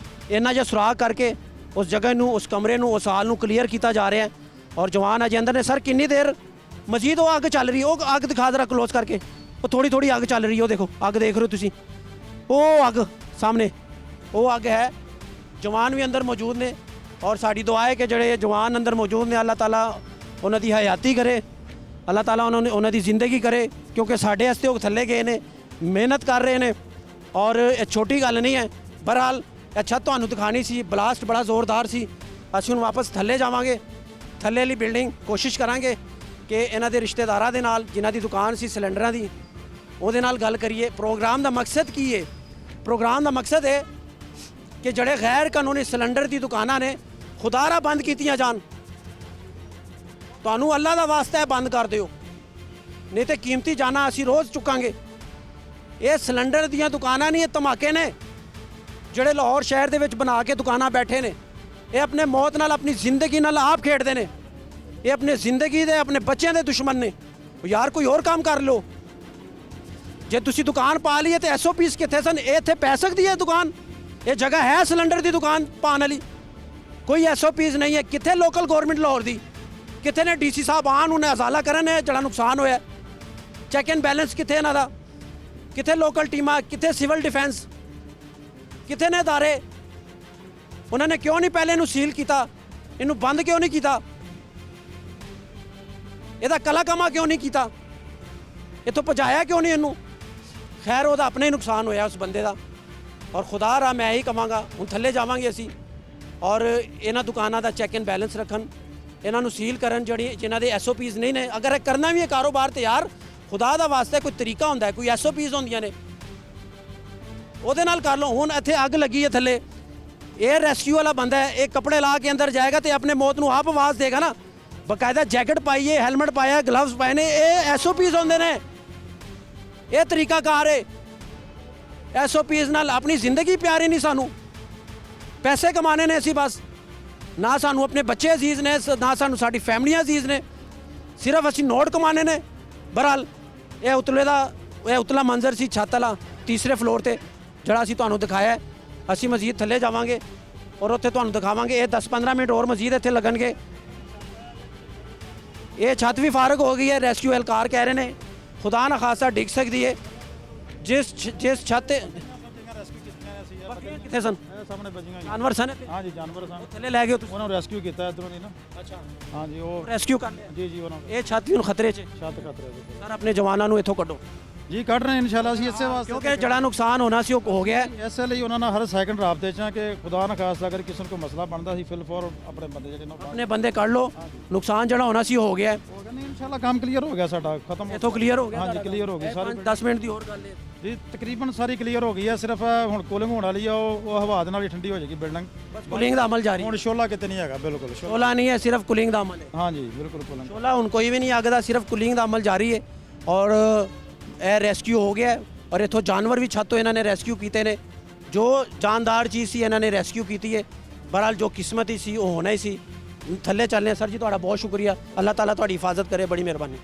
ਇੰਨਾ ਜਿਹਾ ਸੁਰਾਖ ਕਰਕੇ ਉਸ ਜਗ੍ਹਾ ਨੂੰ, ਉਸ ਕਮਰੇ ਨੂੰ, ਉਸ ਹਾਲ ਨੂੰ ਕਲੀਅਰ ਕੀਤਾ ਜਾ ਰਿਹਾ ਹੈ ਔਰ ਜਵਾਨ ਅਜੇ ਅੰਦਰ ਨੇ। ਸਰ ਕਿੰਨੀ ਦੇਰ ਮਜ਼ੀਦ ਉਹ ਅੱਗ ਚੱਲ ਰਹੀ? ਉਹ ਅੱਗ ਦਿਖਾ ਜ਼ਰਾ ਕਲੋਜ਼ ਕਰਕੇ। ਉਹ ਥੋੜੀ ਥੋੜੀ ਅੱਗ ਚੱਲ ਰਹੀ ਹੈ, ਉਹ ਦੇਖੋ ਅੱਗ ਦੇਖ ਰਹੇ ਹੋ ਤੁਸੀਂ, ਉਹ ਅੱਗ ਸਾਹਮਣੇ, ਉਹ ਅੱਗ ਹੈ। ਜਵਾਨ ਵੀ ਅੰਦਰ ਮੌਜੂਦ ਨੇ ਔਰ ਸਾਡੀ ਦੁਆ ਹੈ ਕਿ ਜਿਹੜੇ ਜਵਾਨ ਅੰਦਰ ਮੌਜੂਦ ਨੇ ਅੱਲਾਹ ਤਾਲਾ ਉਹਨਾਂ ਦੀ ਹਯਾਤੀ ਕਰੇ, ਅੱਲਾਹ ਤਾਲਾ ਉਹਨਾਂ ਦੀ ਜ਼ਿੰਦਗੀ ਕਰੇ, ਕਿਉਂਕਿ ਸਾਡੇ ਵਾਸਤੇ ਉਹ ਥੱਲੇ ਗਏ ਨੇ, ਮਿਹਨਤ ਕਰ ਰਹੇ ਨੇ ਔਰ ਇਹ ਛੋਟੀ ਗੱਲ ਨਹੀਂ ਹੈ। ਬਹਰਹਾਲ ਅੱਛਾ ਤੁਹਾਨੂੰ ਦਿਖਾਣੀ ਸੀ, ਬਲਾਸਟ ਬੜਾ ਜ਼ੋਰਦਾਰ ਸੀ। ਅਸੀਂ ਹੁਣ ਵਾਪਸ ਥੱਲੇ ਜਾਵਾਂਗੇ, ਥੱਲੇ ਵਾਲੀ ਬਿਲਡਿੰਗ ਕੋਸ਼ਿਸ਼ ਕਰਾਂਗੇ ਕਿ ਇਹਨਾਂ ਦੇ ਰਿਸ਼ਤੇਦਾਰਾਂ ਦੇ ਨਾਲ ਜਿਨ੍ਹਾਂ ਦੀ ਦੁਕਾਨ ਸੀ ਸਿਲੰਡਰਾਂ ਦੀ, ਉਹਦੇ ਨਾਲ ਗੱਲ ਕਰੀਏ। ਪ੍ਰੋਗਰਾਮ ਦਾ ਮਕਸਦ ਕੀ ਹੈ? ਪ੍ਰੋਗਰਾਮ ਦਾ ਮਕਸਦ ਹੈ ਕਿ ਜਿਹੜੇ ਗੈਰ ਕਾਨੂੰਨੀ ਸਿਲੰਡਰ ਦੀ ਦੁਕਾਨਾਂ ਨੇ ਖੁਦਾਰਾ ਬੰਦ ਕੀਤੀਆਂ ਜਾਣ। ਤੁਹਾਨੂੰ ਅੱਲਾ ਦਾ ਵਾਸਤਾ ਹੈ ਬੰਦ ਕਰ ਦਿਓ, ਨਹੀਂ ਤੇ ਕੀਮਤੀ ਜਾਨਾਂ ਅਸੀਂ ਰੋਜ਼ ਚੁੱਕਾਂਗੇ। ਇਹ ਸਿਲੰਡਰ ਦੀਆਂ ਦੁਕਾਨਾਂ ਨਹੀਂ, ਇਹ ਧਮਾਕੇ ਨੇ ਜਿਹੜੇ ਲਾਹੌਰ ਸ਼ਹਿਰ ਦੇ ਵਿੱਚ ਬਣਾ ਕੇ ਦੁਕਾਨਾਂ ਬੈਠੇ ਨੇ। ਇਹ ਆਪਣੇ ਮੌਤ ਨਾਲ, ਆਪਣੀ ਜ਼ਿੰਦਗੀ ਨਾਲ ਆਪ ਖੇਡਦੇ ਨੇ। ਇਹ ਆਪਣੀ ਜ਼ਿੰਦਗੀ ਦੇ, ਆਪਣੇ ਬੱਚਿਆਂ ਦੇ ਦੁਸ਼ਮਣ ਨੇ। ਯਾਰ ਕੋਈ ਹੋਰ ਕੰਮ ਕਰ ਲਓ। ਜੇ ਤੁਸੀਂ ਦੁਕਾਨ ਪਾ ਲਈ ਤੇ SOPs ਕਿੱਥੇ ਸਨ? ਇਹ ਇੱਥੇ ਪੈ ਸਕਦੀ ਹੈ ਦੁਕਾਨ? ਇਹ ਜਗ੍ਹਾ ਹੈ ਸਿਲੰਡਰ ਦੀ ਦੁਕਾਨ ਪਾਉਣ ਵਾਲੀ? ਕੋਈ SOPs ਨਹੀਂ ਹੈ। ਕਿੱਥੇ ਲੋਕਲ ਗਵਰਨਮੈਂਟ ਲਾਹੌਰ ਦੀ? ਕਿੱਥੇ ਨੇ DC ਸਾਹਿਬ ਆਉਣ, ਉਹਨੇ ਅਜ਼ਾਲਾ ਕਰਨ ਹੈ ਜਿਹੜਾ ਨੁਕਸਾਨ ਹੋਇਆ? ਚੈੱਕ ਐਂਡ ਬੈਲੈਂਸ ਕਿੱਥੇ ਇਹਨਾਂ ਦਾ? ਕਿੱਥੇ ਲੋਕਲ ਟੀਮਾਂ? ਕਿੱਥੇ ਸਿਵਲ ਡਿਫੈਂਸ? ਕਿੱਥੇ ਨੇ ਅਦਾਰੇ? ਉਹਨਾਂ ਨੇ ਕਿਉਂ ਨਹੀਂ ਪਹਿਲੇ ਇਹਨੂੰ ਸੀਲ ਕੀਤਾ? ਇਹਨੂੰ ਬੰਦ ਕਿਉਂ ਨਹੀਂ ਕੀਤਾ? ਇਹਦਾ ਕਲਾਕਮਾ ਕਿਉਂ ਨਹੀਂ ਕੀਤਾ? ਇੱਥੋਂ ਭਜਾਇਆ ਕਿਉਂ ਨਹੀਂ ਇਹਨੂੰ? ਖੈਰ ਉਹਦਾ ਆਪਣਾ ਹੀ ਨੁਕਸਾਨ ਹੋਇਆ ਉਸ ਬੰਦੇ ਦਾ। ਔਰ ਖੁਦਾ ਰਾ ਮੈਂ ਇਹੀ ਕਹਾਂਗਾ, ਹੁਣ ਥੱਲੇ ਜਾਵਾਂਗੇ ਅਸੀਂ ਔਰ ਇਹਨਾਂ ਦੁਕਾਨਾਂ ਦਾ ਚੈੱਕ ਐਂਡ ਬੈਲੈਂਸ ਰੱਖਣ, ਇਹਨਾਂ ਨੂੰ ਸੀਲ ਕਰਨ ਜਿਨ੍ਹਾਂ ਦੇ SOPs ਨਹੀਂ ਨੇ। ਅਗਰ ਇਹ ਕਰਨਾ ਵੀ ਹੈ ਕਾਰੋਬਾਰ ਤੇ ਯਾਰ ਖੁਦਾ ਦਾ ਵਾਸਤਾ ਕੋਈ ਤਰੀਕਾ ਹੁੰਦਾ ਹੈ, ਕੋਈ SOPs ਹੁੰਦੀਆਂ ਨੇ, ਉਹਦੇ ਨਾਲ ਕਰ ਲਓ। ਹੁਣ ਇੱਥੇ ਅੱਗ ਲੱਗੀ ਹੈ ਥੱਲੇ, ਇਹ ਰੈਸਕਿਊ ਵਾਲਾ ਬੰਦਾ ਹੈ, ਇਹ ਕੱਪੜੇ ਲਾ ਕੇ ਅੰਦਰ ਜਾਏਗਾ ਤੇ ਆਪਣੇ ਮੌਤ ਨੂੰ ਆਪ ਆਵਾਜ਼ ਦੇਗਾ ਨਾ। ਬਕਾਇਦਾ ਜੈਕਟ ਪਾਈਏ, ਹੈਲਮਟ ਪਾਇਆ, ਗਲਵਸ ਪਾਏ ਨੇ, ਇਹ SOPs ਹੁੰਦੇ ਨੇ। ਇਹ ਤਰੀਕਾਕਾਰ ਹੈ। SOPs ਨਾਲ ਆਪਣੀ ਜ਼ਿੰਦਗੀ ਪਿਆਰੀ ਨਹੀਂ ਸਾਨੂੰ, ਪੈਸੇ ਕਮਾਣੇ ਨੇ ਅਸੀਂ ਬਸ। ਨਾ ਸਾਨੂੰ ਆਪਣੇ ਬੱਚੇ ਅਜ਼ੀਜ਼ ਨੇ, ਨਾ ਸਾਨੂੰ ਸਾਡੀ ਫੈਮਲੀਆਂ ਅਜ਼ੀਜ਼ ਨੇ, ਸਿਰਫ ਅਸੀਂ ਨੋਟ ਕਮਾਣੇ ਨੇ। ਬਹਰਹਾਲ ਇਹ ਉਤਲਾ ਮੰਜ਼ਰ ਸੀ ਛੱਤ ਵਾਲਾ, ਤੀਸਰੇ ਫਲੋਰ ਤੇ ਜਿਹੜਾ ਅਸੀਂ ਤੁਹਾਨੂੰ ਦਿਖਾਇਆ। ਅਸੀਂ ਮਜ਼ੀਦ ਥੱਲੇ ਜਾਵਾਂਗੇ ਔਰ ਉੱਥੇ ਤੁਹਾਨੂੰ ਦਿਖਾਵਾਂਗੇ। ਇਹ 10-15 ਮਿੰਟ ਹੋਰ ਮਜ਼ੀਦ ਇੱਥੇ ਲੱਗਣਗੇ। ਇਹ ਛੱਤ ਵੀ ਫਾਰਗ ਹੋ ਗਈ ਹੈ। ਰੈਸਕਿਊ ਐਲਕਾਰ ਕਹਿ ਰਹੇ ਨੇ ਖੁਦਾ ਨਾ ਖਾਸਾ ਡਿੱਗ ਸਕਦੀ ਹੈ। ਜਿਸ ਛੱਤ ਤੇ ਕਿੱਥੇ ਸਨ? ਸਾਹਮਣੇ ਬੱਜੀਆਂ ਜਾਨਵਰ ਸਨ ਇੱਥੇ? ਹਾਂਜੀ ਜਾਨਵਰ ਸਨ, ਥੱਲੇ ਲੈ ਗਏ ਤੁਸੀਂ? ਉਹਨਾਂ ਨੂੰ ਰੈਸਕਿਊ ਕੀਤਾ ਇਧਰੋਂ ਦੀ ਨਾ। ਅੱਛਾ, ਹਾਂਜੀ ਉਹ ਰੈਸਕਿਊ ਕਰ ਲਿਆ। ਜੀ ਉਹਨਾਂ ਨੂੰ ਇਹ ਛੱਤ ਵੀ ਹੁਣ ਖਤਰੇ 'ਚ ਹੈ। ਛੱਤ ਖਤਰੇ ਦੇ ਸਰ ਆਪਣੇ ਜਵਾਨਾਂ ਨੂੰ ਇੱਥੋਂ ਕੱਢੋ, ਜੀ ਕੱਢ ਰਹੇ ਇਨਸ਼ਾਅੱਲਾ ਅਸੀਂ ਇਸੇ ਵਾਸਤੇ, ਕਿਉਂਕਿ ਜਿਹੜਾ ਨੁਕਸਾਨ ਹੋਣਾ ਸੀ ਉਹ ਹੋ ਗਿਆ ਹੈ। ਇਸੇ ਲਈ ਉਹਨਾਂ ਨਾਲ ਹਰ ਸੈਕਿੰਡ ਰਾਬਤੇ 'ਚ ਆ ਕਿ ਖੁਦਾ ਨਾ ਖਾਸਤਾ ਅਗਰ ਕਿਸੇ ਨੂੰ ਕੋਈ ਮਸਲਾ ਬਣਦਾ ਸੀ ਫਿਲ ਫੋਰ ਆਪਣੇ ਬੰਦੇ ਜਿਹੜੇ ਨੇ ਆਪਣੇ ਬੰਦੇ ਕੱਢ ਲਓ। ਨੁਕਸਾਨ ਜਿਹੜਾ ਹੋਣਾ ਸੀ ਉਹ ਹੋ ਗਿਆ ਹੈ। ਉਹ ਕਹਿੰਦੇ ਇਨਸ਼ਾਅੱਲਾ ਕੰਮ ਕਲੀਅਰ ਹੋ ਗਿਆ ਸਾਡਾ, ਖਤਮ ਹੋ ਇੱਥੋਂ ਕਲੀਅਰ ਹੋ ਗਿਆ? ਹਾਂਜੀ ਕਲੀਅਰ ਹੋ ਗਈ ਸਾਰੀ 10 ਮਿੰਟ ਦੀ ਹੋਰ ਗੱਲ ਹੈ ਜੀ, ਤਕਰੀਬਨ ਸਾਰੀ ਕਲੀਅਰ ਹੋ ਗਈ ਹੈ। ਸਿਰਫ ਹੁਣ ਕੂਲਿੰਗ ਹੋਣ ਵਾਲੀ ਆ, ਉਹ ਹਵਾ ਦੇ ਨਾਲ ਹੀ ਠੰਡੀ ਹੋ ਜਾਏਗੀ ਬਿਲਡਿੰਗ। ਬਸ ਕੂਲਿੰਗ ਦਾ ਅਮਲ ਜਾਰੀ ਹੈ। ਹੁਣ ਸ਼ੋਲਾ ਕਿਤੇ ਨਹੀਂ ਹੈਗਾ, ਬਿਲਕੁਲ ਸ਼ੋਲਾ ਨਹੀਂ ਹੈ, ਸਿਰਫ ਕੂਲਿੰਗ ਦਾ ਅਮਲ ਹੈ। ਹਾਂਜੀ ਬਿਲਕੁਲ ਕੂਲਿੰਗ। ਸ਼ੋਲਾ ਹੁਣ ਕੋਈ ਵੀ ਨਹੀਂ ਅੱਗ ਦਾ, ਸਿਰਫ ਕੂਲਿੰਗ ਦਾ ਅਮਲ ਜਾਰੀ ਹੈ। ਔਰ ਇਹ ਰੈਸਕਿਊ ਹੋ ਗਿਆ ਹੈ ਔਰ ਇੱਥੋਂ ਜਾਨਵਰ ਵੀ ਛੱਤ ਤੋਂ ਇਹਨਾਂ ਨੇ ਰੈਸਕਿਊ ਕੀਤੇ ਨੇ। ਜੋ ਜਾਨਦਾਰ ਚੀਜ਼ ਸੀ ਇਹਨਾਂ ਨੇ ਰੈਸਕਿਊ ਕੀਤੀ ਹੈ। ਬਹਰਹਾਲ ਜੋ ਕਿਸਮਤ ਹੀ ਸੀ ਉਹ ਹੋਣਾ ਹੀ ਸੀ। ਥੱਲੇ ਚੱਲਦੇ ਹਾਂ। ਸਰ ਜੀ ਤੁਹਾਡਾ ਬਹੁਤ ਸ਼ੁਕਰੀਆ, ਅੱਲਾਹ ਤਾਲਾ ਤੁਹਾਡੀ ਹਿਫਾਜ਼ਤ ਕਰੇ, ਬੜੀ ਮਿਹਰਬਾਨੀ।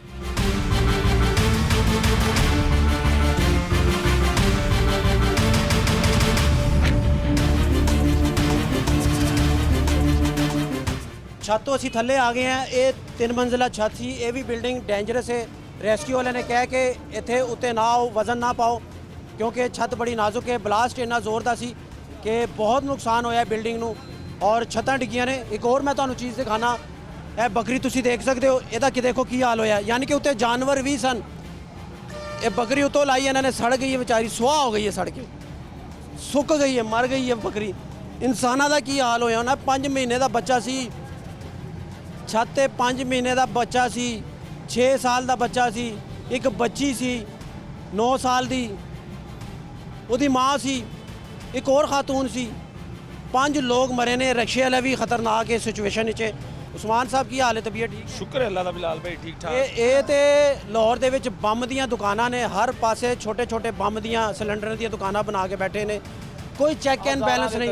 ਛੱਤ ਤੋਂ ਅਸੀਂ ਥੱਲੇ ਆ ਗਏ ਹਾਂ। ਇਹ 3 ਮੰਜ਼ਿਲਾ ਛੱਤ ਸੀ। ਇਹ ਵੀ ਬਿਲਡਿੰਗ ਡੇਂਜਰਸ ਹੈ। ਰੈਸਕਿਊ ਵਾਲਿਆਂ ਨੇ ਕਿਹਾ ਕਿ ਇੱਥੇ ਉੱਤੇ ਨਾ ਆਓ, ਵਜ਼ਨ ਨਾ ਪਾਓ, ਕਿਉਂਕਿ ਛੱਤ ਬੜੀ ਨਾਜ਼ੁਕ ਹੈ। ਬਲਾਸਟ ਇੰਨਾ ਜ਼ੋਰ ਦਾ ਸੀ ਕਿ ਬਹੁਤ ਨੁਕਸਾਨ ਹੋਇਆ ਬਿਲਡਿੰਗ ਨੂੰ ਔਰ ਛੱਤਾਂ ਡਿੱਗੀਆਂ ਨੇ। ਇੱਕ ਹੋਰ ਮੈਂ ਤੁਹਾਨੂੰ ਚੀਜ਼ ਦਿਖਾਣਾ, ਇਹ ਬੱਕਰੀ ਤੁਸੀਂ ਦੇਖ ਸਕਦੇ ਹੋ, ਇਹਦਾ ਕਿ ਦੇਖੋ ਕੀ ਹਾਲ ਹੋਇਆ। ਯਾਨੀ ਕਿ ਉੱਤੇ ਜਾਨਵਰ ਵੀ ਸਨ। ਇਹ ਬੱਕਰੀ ਉੱਤੋਂ ਲਾਈ ਇਹਨਾਂ ਨੇ, ਸੜ ਗਈ ਹੈ ਵਿਚਾਰੀ, ਸੁਆਹ ਹੋ ਗਈ ਹੈ, ਸੜ ਕੇ ਸੁੱਕ ਗਈ ਹੈ, ਮਰ ਗਈ ਹੈ ਬੱਕਰੀ। ਇਨਸਾਨਾਂ ਦਾ ਕੀ ਹਾਲ ਹੋਇਆ ਨਾ। 5 ਮਹੀਨੇ ਦਾ ਬੱਚਾ ਸੀ, ਛੱਤ ਤੇ 5 ਮਹੀਨੇ ਦਾ ਬੱਚਾ ਸੀ, 6 ਸਾਲ ਦਾ ਬੱਚਾ ਸੀ, ਇੱਕ ਬੱਚੀ ਸੀ 9 ਸਾਲ ਦੀ, ਉਹਦੀ ਮਾਂ ਸੀ, ਇੱਕ ਹੋਰ ਖਾਤੂਨ ਸੀ। 5 ਲੋਕ ਮਰੇ ਨੇ। ਰਕਸ਼ੇ ਵਾਲਾ ਵੀ ਖਤਰਨਾਕ ਹੈ ਸਿਚੁਏਸ਼ਨ ਵਿੱਚ। ਉਸਮਾਨ ਸਾਹਿਬ ਕੀ ਹਾਲ ਹੈ? ਤਬੀਅਤ ਠੀਕ? ਸ਼ੁਕਰ ਹੈ ਅੱਲਾ ਦਾ ਬਿਲਾਲ ਭਾਈ, ਠੀਕ ਠਾਕ। ਇਹ ਤੇ ਲਾਹੌਰ ਦੇ ਵਿੱਚ ਬੰਬ ਦੀਆਂ ਦੁਕਾਨਾਂ ਨੇ, ਹਰ ਪਾਸੇ ਛੋਟੇ ਛੋਟੇ ਬੰਬ ਦੀਆਂ ਸਿਲੰਡਰ ਦੀਆਂ ਦੁਕਾਨਾਂ ਬਣਾ ਕੇ ਬੈਠੇ ਨੇ। ਕੋਈ ਚੈੱਕ ਐਂਡ ਬੈਲੈਂਸ ਨਹੀਂ।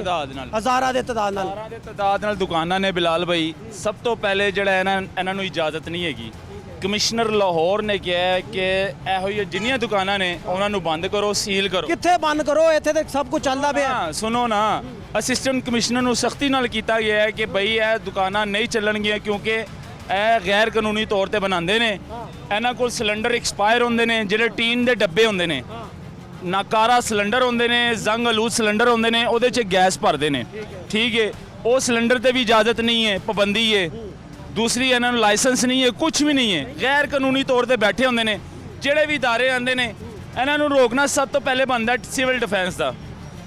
ਹਜ਼ਾਰਾਂ ਦੇ ਤਾਦਾਦ ਨਾਲ ਦੁਕਾਨਾਂ ਨੇ ਬਿਲਾਲ ਭਾਈ। ਸਭ ਤੋਂ ਪਹਿਲੇ ਜਿਹੜਾ ਇਹਨਾਂ ਨੂੰ ਇਜਾਜ਼ਤ ਨਹੀਂ ਹੈਗੀ। ਕਮਿਸ਼ਨਰ ਲਾਹੌਰ ਨੇ ਕਿਹਾ ਹੈ ਕਿ ਇਹੋ ਜਿਹੀ ਜਿੰਨੀਆਂ ਦੁਕਾਨਾਂ ਨੇ ਉਹਨਾਂ ਨੂੰ ਬੰਦ ਕਰੋ, ਸੀਲ ਕਰੋ। ਕਿੱਥੇ ਬੰਦ ਕਰੋ? ਇੱਥੇ ਤੇ ਸਭ ਕੁਝ ਚੱਲਦਾ ਪਿਆ। ਹਾਂ ਸੁਣੋ ਨਾ, ਅਸਿਸਟੈਂਟ ਕਮਿਸ਼ਨਰ ਨੂੰ ਸਖਤੀ ਨਾਲ ਕੀਤਾ ਗਿਆ ਹੈ ਕਿ ਬਈ ਇਹ ਦੁਕਾਨਾਂ ਨਹੀਂ ਚੱਲਣਗੀਆਂ ਕਿਉਂਕਿ ਇਹ ਗੈਰ ਕਾਨੂੰਨੀ ਤੌਰ ਤੇ ਬਣਾਉਂਦੇ ਨੇ। ਇਹਨਾਂ ਕੋਲ ਸਿਲੰਡਰ ਐਕਸਪਾਇਰ ਹੁੰਦੇ ਨੇ, ਜਿਹੜੇ ਟੀਨ ਦੇ ਡੱਬੇ ਹੁੰਦੇ ਨੇ, ਨਾਕਾਰਾ ਸਿਲੰਡਰ ਹੁੰਦੇ ਨੇ, ਜ਼ੰਗ ਆਲੂਦ ਸਿਲੰਡਰ ਹੁੰਦੇ ਨੇ, ਉਹਦੇ 'ਚ ਗੈਸ ਭਰਦੇ ਨੇ। ਠੀਕ ਹੈ, ਉਹ ਸਿਲੰਡਰ ਤੇ ਵੀ ਇਜਾਜ਼ਤ ਨਹੀਂ ਹੈ, ਪਾਬੰਦੀ ਹੈ। ਦੂਸਰੀ ਇਹਨਾਂ ਨੂੰ ਲਾਇਸੈਂਸ ਨਹੀਂ ਹੈ, ਕੁਝ ਵੀ ਨਹੀਂ ਹੈ, ਗੈਰ ਕਾਨੂੰਨੀ ਤੌਰ ਤੇ ਬੈਠੇ ਹੁੰਦੇ ਨੇ। ਜਿਹੜੇ ਵੀ ادارے ਆਉਂਦੇ ਨੇ ਇਹਨਾਂ ਨੂੰ ਰੋਕਣਾ ਸਭ ਤੋਂ ਪਹਿਲੇ ਬਣਦਾ ਸਿਵਲ ਡਿਫੈਂਸ ਦਾ।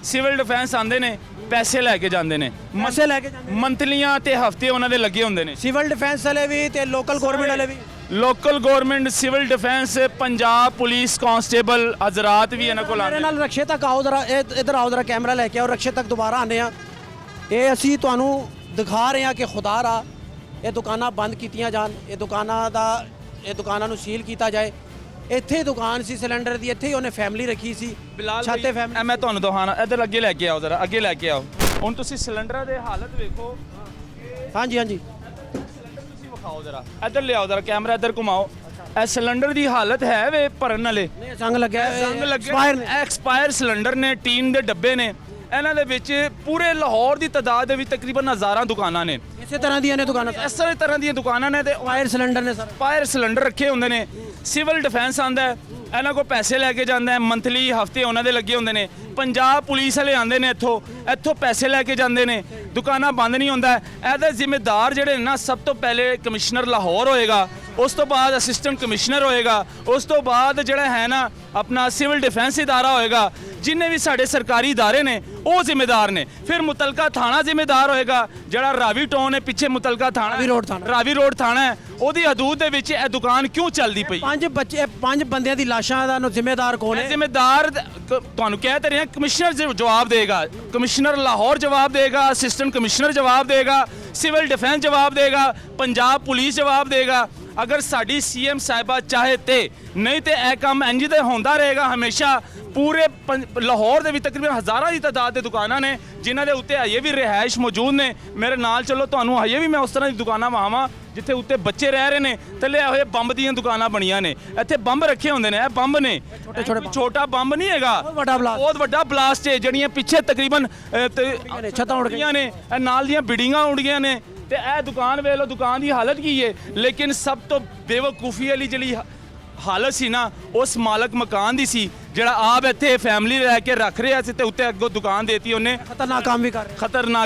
ਸਿਵਲ ਡਿਫੈਂਸ ਆਉਂਦੇ ਨੇ, ਪੈਸੇ ਲੈ ਕੇ ਜਾਂਦੇ ਨੇ, ਪੈਸੇ ਲੈ ਕੇ ਜਾਂਦੇ ਨੇ। ਮੰਥਲੀਆਂ ਤੇ ਹਫਤੇ ਉਹਨਾਂ ਦੇ ਲੱਗੇ ਹੁੰਦੇ ਨੇ। ਸਿਵਲ ਡਿਫੈਂਸ ਵਾਲੇ ਵੀ ਤੇ ਲੋਕਲ ਗਵਰਨਮੈਂਟ ਵਾਲੇ ਵੀ। Local government, civil defence, Punjab police constable ਹਜ਼ਰਾਤ ਵੀ ਇਹਨਾਂ ਕੋਲ ਮੇਰੇ ਆਉਂਦੇ ਨਾਲ ਰਕਸ਼ੇ ਤੱਕ ਆਓ ਜ਼ਰਾ, ਇੱਧਰ ਆਓ ਜ਼ਰਾ, ਕੈਮਰਾ ਲੈ ਕੇ ਆਓ। ਰਕਸ਼ੇ ਤੱਕ ਦੁਬਾਰਾ ਆਨੇ ਆ। ਇਹ ਅਸੀਂ ਤੁਹਾਨੂੰ ਦਿਖਾ ਰਹੇ ਹਾਂ ਕਿ ਖੁਦਾ ਰਾ ਇਹ ਦੁਕਾਨਾਂ ਬੰਦ ਕੀਤੀਆਂ ਜਾਣ, ਇਹ ਦੁਕਾਨਾਂ ਨੂੰ ਸੀਲ ਕੀਤਾ ਜਾਏ। ਇੱਥੇ ਹੀ ਦੁਕਾਨ ਸੀ ਸਿਲੰਡਰ ਦੀ, ਇੱਥੇ ਹੀ ਉਹਨੇ ਫੈਮਿਲੀ ਰੱਖੀ ਸੀ। ਛੱਤ ਤੇ ਫੈਮਿਲੀ। ਮੈਂ ਤੁਹਾਨੂੰ ਦਿਖਾਣਾ, ਇੱਧਰ ਅੱਗੇ ਲੈ ਕੇ ਆਓ ਜ਼ਰਾ, ਅੱਗੇ ਲੈ ਕੇ ਆਓ। ਹੁਣ ਤੁਸੀਂ ਸਿਲੰਡਰਾਂ ਦੇ ਹਾਲਤ ਵੇਖੋ। ਹਾਂਜੀ ਹਾਂਜੀ, ਸਿਲੰਡਰ ਤੁਸੀਂ ਵਿਖਾਓ ਜ਼ਰਾ, ਇੱਧਰ ਲਿਆਓ ਜ਼ਰਾ, ਕੈਮਰਾ ਇੱਧਰ ਘੁਮਾਓ। ਇਹ ਸਿਲੰਡਰ ਦੀ ਹਾਲਤ ਹੈ ਵੇ ਭਰਨ ਵਾਲੇ। ਨਹੀਂ ਸੰਗ ਲੱਗਿਆ, ਜ਼ੰਗ ਲੱਗੇ, expire ਨੇ। ਐਕਸਪਾਇਰ ਸਿਲੰਡਰ ਨੇ, ਟੀਨ ਦੇ ਡੱਬੇ ਨੇ। ਇਹਨਾਂ ਦੇ ਵਿੱਚ ਪੂਰੇ ਲਾਹੌਰ ਦੀ ਤਾਦਾਦ ਦੇ ਵਿੱਚ ਤਕਰੀਬਨ ਹਜ਼ਾਰਾਂ ਦੁਕਾਨਾਂ ਨੇ। ਇਸੇ ਤਰ੍ਹਾਂ ਦੀਆਂ ਨੇ ਦੁਕਾਨਾਂ, ਇਸੇ ਤਰ੍ਹਾਂ ਦੀਆਂ ਦੁਕਾਨਾਂ ਨੇ ਤੇ ਫਾਇਰ ਸਿਲੰਡਰ ਨੇ ਸਰ। ਫਾਇਰ ਸਿਲੰਡਰ ਰੱਖੇ ਹੁੰਦੇ ਨੇ। ਸਿਵਲ ਡਿਫੈਂਸ ਆਂਦਾ ਹੈ, ਇਹਨਾਂ ਕੋਲ ਪੈਸੇ ਲੈ ਕੇ ਜਾਂਦਾ ਹੈ, ਮੰਥਲੀ ਹਫਤੇ ਉਹਨਾਂ ਦੇ ਲੱਗੇ ਹੁੰਦੇ ਨੇ। ਪੰਜਾਬ ਪੁਲਿਸ ਵਾਲੇ ਆਂਦੇ ਨੇ, ਇੱਥੋਂ ਪੈਸੇ ਲੈ ਕੇ ਜਾਂਦੇ ਨੇ। ਦੁਕਾਨਾਂ ਬੰਦ ਨਹੀਂ ਹੁੰਦਾ। ਇਹਦੇ ਜ਼ਿੰਮੇਦਾਰ ਜਿਹੜੇ ਨੇ ਨਾ, ਸਭ ਤੋਂ ਪਹਿਲੇ ਕਮਿਸ਼ਨਰ ਲਾਹੌਰ ਹੋਏਗਾ, ਉਸ ਤੋਂ ਬਾਅਦ ਅਸਿਸਟੈਂਟ ਕਮਿਸ਼ਨਰ ਹੋਏਗਾ, ਉਸ ਤੋਂ ਬਾਅਦ ਜਿਹੜਾ ਹੈ ਨਾ ਆਪਣਾ ਸਿਵਲ ਡਿਫੈਂਸ ਇਦਾਰਾ ਹੋਏਗਾ। ਜਿੰਨੇ ਵੀ ਸਾਡੇ ਸਰਕਾਰੀ ਇਦਾਰੇ ਨੇ ਉਹ ਜ਼ਿੰਮੇਦਾਰ ਨੇ। ਫਿਰ ਮੁਤਲਕਾ ਥਾਣਾ ਜ਼ਿੰਮੇਦਾਰ ਹੋਏਗਾ। ਜਿਹੜਾ ਰਾਵੀ ਟਾਊਨ ਹੈ ਪਿੱਛੇ ਮੁਤਲਕਾ ਥਾਣਾ, ਰਾਵੀ ਰੋਡ ਥਾਣਾ ਹੈ, ਉਹਦੀ ਹਦੂਦ ਦੇ ਵਿੱਚ ਇਹ ਦੁਕਾਨ ਕਿਉਂ ਚੱਲਦੀ ਪਈ? 5 ਬੰਦਿਆਂ ਦੀ ਲਾਸ਼ਾਂ ਦਾ ਜ਼ਿੰਮੇਦਾਰ ਕੌਣ ਹੈ? ਜ਼ਿੰਮੇਦਾਰ ਤੁਹਾਨੂੰ ਕਹਿ ਤੇ ਰਿਹਾ, ਕਮਿਸ਼ਨਰ ਜਵਾਬ ਦੇਗਾ। ਕਮਿਸ਼ਨਰ ਲਾਹੌਰ ਜਵਾਬ ਦੇਗਾ, ਅਸਿਸਟੈਂਟ ਕਮਿਸ਼ਨਰ ਜਵਾਬ ਦੇਗਾ, ਸਿਵਲ ਡਿਫੈਂਸ ਜਵਾਬ ਦੇਗਾ, ਪੰਜਾਬ ਪੁਲਿਸ ਜਵਾਬ ਦੇਗਾ। ਅਗਰ ਸਾਡੀ ਸੀਐਮ ਸਾਹਿਬਾ ਚਾਹੇ ਤੇ, ਨਹੀਂ ਤੇ ਇਹ ਕੰਮ ਇੰਜ ਤੇ ਹੁੰਦਾ ਰਹੇਗਾ ਹਮੇਸ਼ਾ। ਪੂਰੇ ਲਾਹੌਰ ਦੇ ਵਿੱਚ ਤਕਰੀਬਨ ਹਜ਼ਾਰਾਂ ਦੀ ਤਾਦਾਦ ਦੇ ਦੁਕਾਨਾਂ ਨੇ ਜਿਨ੍ਹਾਂ ਦੇ ਉੱਤੇ ਹਜੇ ਵੀ ਰਿਹਾਇਸ਼ ਮੌਜੂਦ ਨੇ। ਮੇਰੇ ਨਾਲ ਚੱਲੋ, ਤੁਹਾਨੂੰ ਹਜੇ ਵੀ ਮੈਂ ਉਸ ਤਰ੍ਹਾਂ ਦੀ ਦੁਕਾਨਾਂ ਵਿਖਾਵਾਂ ਜਿੱਥੇ ਉੱਤੇ ਬੱਚੇ ਰਹਿ ਰਹੇ ਨੇ। ਥੱਲੇ ਹੋਏ ਬੰਬ ਦੀਆਂ ਦੁਕਾਨਾਂ ਬਣੀਆਂ ਨੇ। ਇੱਥੇ ਬੰਬ ਰੱਖੇ ਹੁੰਦੇ ਨੇ, ਇਹ ਬੰਬ ਨੇ, ਛੋਟਾ ਬੰਬ ਨਹੀਂ ਹੈਗਾ, ਬਹੁਤ ਵੱਡਾ ਬਲਾਸਟ ਹੈ। ਜਿਹੜੀਆਂ ਪਿੱਛੇ ਤਕਰੀਬਨ ਛੱਤਾਂ ਉੱਡ ਗਈਆਂ ਨੇ, ਇਹ ਨਾਲ ਦੀਆਂ ਬਿਲਡਿੰਗਾਂ ਉੱਡ ਗਈਆਂ ਨੇ। ਤੇ ਇਹ ਦੁਕਾਨ ਵੇਖ ਲਓ, ਦੁਕਾਨ ਦੀ ਹਾਲਤ ਕੀ ਹੈ। ਲੇਕਿਨ ਸਭ ਤੋਂ ਬੇਵਕੂਫੀ ਵਾਲੀ ਜਿਹੜੀ ਹਾਲਤ ਸੀ ਨਾ, ਉਸ ਮਾਲਕ ਮਕਾਨ ਦੀ ਸੀ, ਜਿਹੜਾ ਆਪ ਇੱਥੇ ਫੈਮਿਲੀ ਲੈ ਕੇ ਰੱਖ ਰਿਹਾ ਸੀ ਤੇ ਉੱਤੇ ਅੱਗੋਂ ਦੁਕਾਨ ਦੇਤੀ ਉਹਨੇ। ਖਤਰਨਾਕ